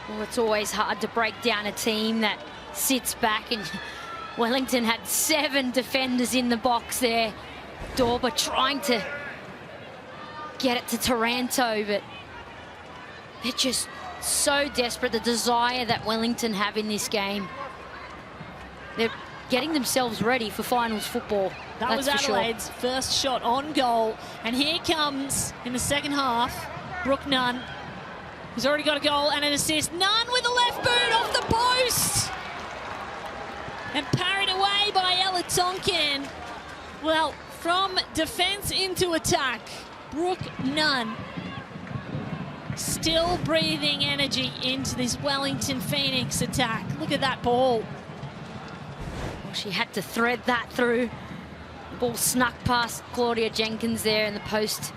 Well, it's always hard to break down a team that sits back, and Wellington had 7 defenders in the box there. Dorba trying to get it to Taranto, but they're just so desperate. The desire that Wellington have in this game. They're getting themselves ready for finals football. That was Adelaide's first shot on goal. And here comes, in the second half, Brooke Nunn, who's already got a goal and an assist. Nunn with a left boot off the post! And parried away by Ella Tonkin. Well, from defence into attack, Brooke Nunn still breathing energy into this Wellington Phoenix attack. Look at that ball. Well, she had to thread that through. The ball snuck past Claudia Jenkins there in the post,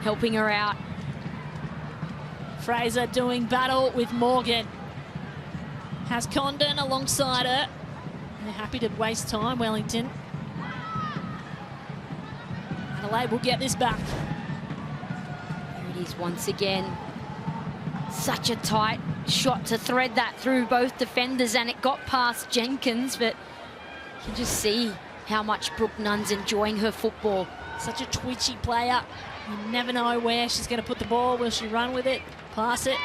helping her out. Fraser doing battle with Morgan. Has Condon alongside her. They're happy to waste time, Wellington. Adelaide will get this back. There it is once again. Such a tight shot to thread that through both defenders, and it got past Jenkins, but you can just see how much Brooke Nunn's enjoying her football. Such a twitchy player. You never know where she's going to put the ball. Will she run with it? Pass it?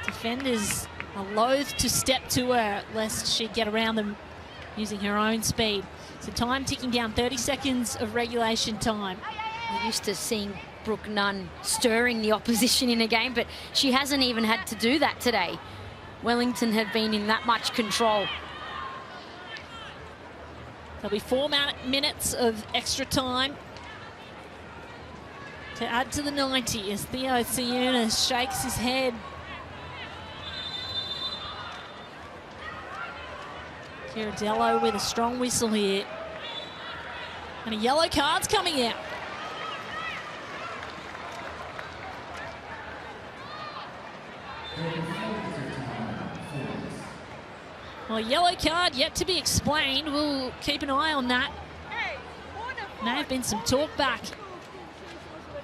Defenders are loath to step to her lest she get around them using her own speed. So time ticking down, 30 seconds of regulation time. We're used to seeing Brooke Nunn stirring the opposition in a game, but she hasn't even had to do that today. Wellington have been in that much control. There'll be 4 minutes of extra time to add to the 90 as Theo Tsiunas shakes his head. Girardello with a strong whistle here. And a yellow card's coming out. Well, yellow card yet to be explained. We'll keep an eye on that. May have been some talk back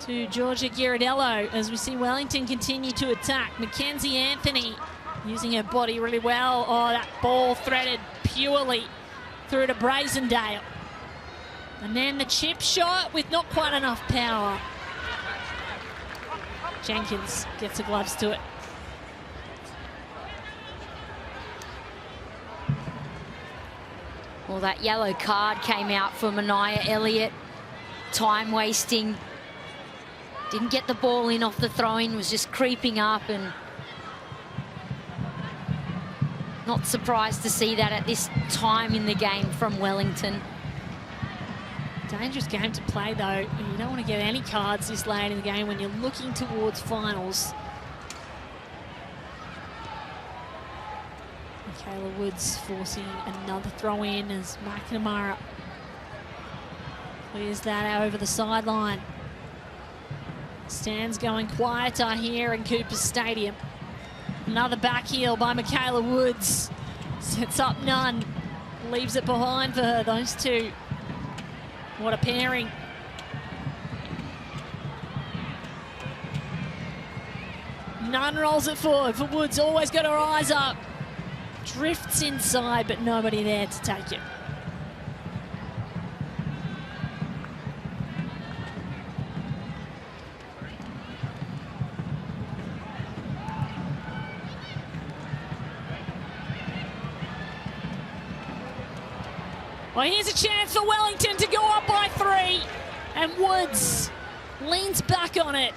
to Georgia Ghirardello as we see Wellington continue to attack. Mackenzie Anthony using her body really well. Oh, that ball threaded purely through to Brazendale. And then the chip shot with not quite enough power. Jenkins gets the gloves to it. Well, that yellow card came out for Mania Elliott. Time wasting. Didn't get the ball in off the throw-in, was just creeping up, and not surprised to see that at this time in the game from Wellington. Dangerous game to play, though. You don't want to get any cards this late in the game when you're looking towards finals. Michaela Woods forcing another throw in as McNamara clears that out over the sideline. Stands going quieter here in Coopers Stadium. Another back heel by Michaela Woods. Sets up none. Leaves it behind for her, those two. What a pairing. Nunn rolls it forward for Woods. Always got her eyes up. Drifts inside, but nobody there to take it. Well, here's a chance for Wellington to go up by 3. And Woods leans back on it.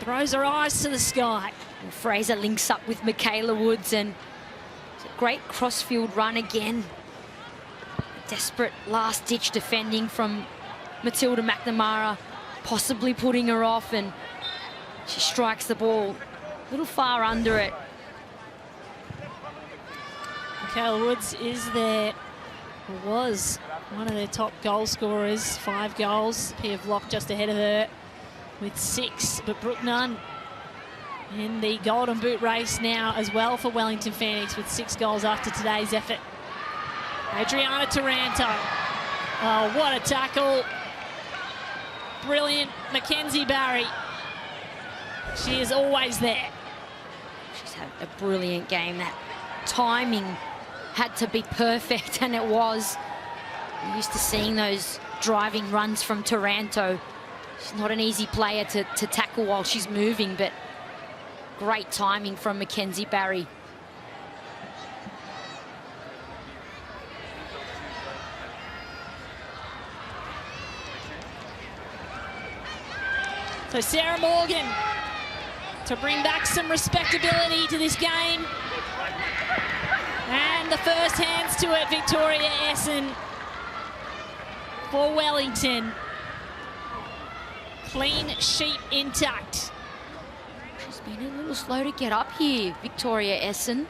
Throws her eyes to the sky. Well, Fraser links up with Michaela Woods, and it's a great crossfield run again. Desperate last-ditch defending from Matilda McNamara, possibly putting her off, and she strikes the ball a little far under it. Michaela Woods is their, or was one of their top goal scorers. 5 goals. Pia Vlock just ahead of her with 6. But Brooke Nunn in the Golden Boot race now as well for Wellington Phoenix with 6 goals after today's effort. Adriana Taranto. Oh, what a tackle. Brilliant. Mackenzie Barry. She is always there. She's had a brilliant game. That timing had to be perfect, and it was. We're used to seeing those driving runs from Taranto. She's not an easy player to tackle while she's moving, but great timing from Mackenzie Barry. So Sarah Morgan to bring back some respectability to this game. And the first hands to it, Victoria Essen for Wellington. Clean sheet intact. She's been a little slow to get up here, Victoria Essen.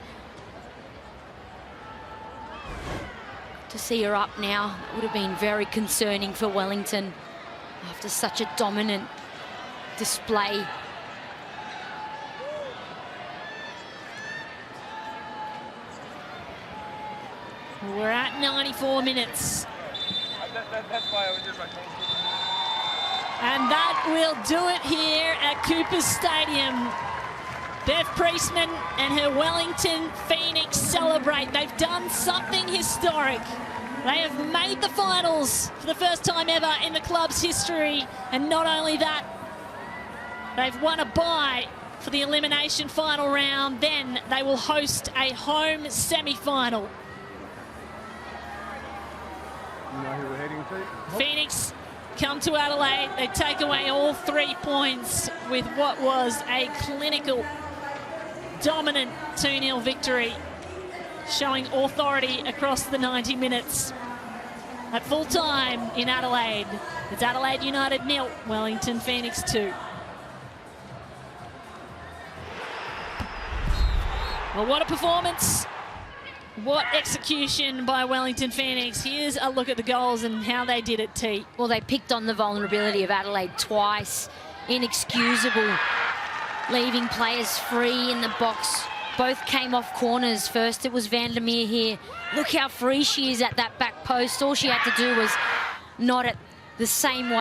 To see her up now, it would have been very concerning for Wellington after such a dominant display. We're at 94 minutes. That's why I was just like... And that will do it here at Coopers Stadium. Bev Priestman and her Wellington Phoenix celebrate. They've done something historic. They have made the finals for the first time ever in the club's history. And not only that, they've won a bye for the elimination final round. Then they will host a home semi-final. You know who we're heading to? Phoenix come to Adelaide. They take away all 3 points with what was a clinical, dominant 2-0 victory, showing authority across the 90 minutes. At full time in Adelaide, it's Adelaide United 0, Wellington Phoenix 2. Well, what a performance. What execution by Wellington Phoenix. Here's a look at the goals and how they did it, T. Well, they picked on the vulnerability of Adelaide twice. Inexcusable. Leaving players free in the box. Both came off corners. First it was Vandermeer here. Look how free she is at that back post. All she had to do was not at the same way.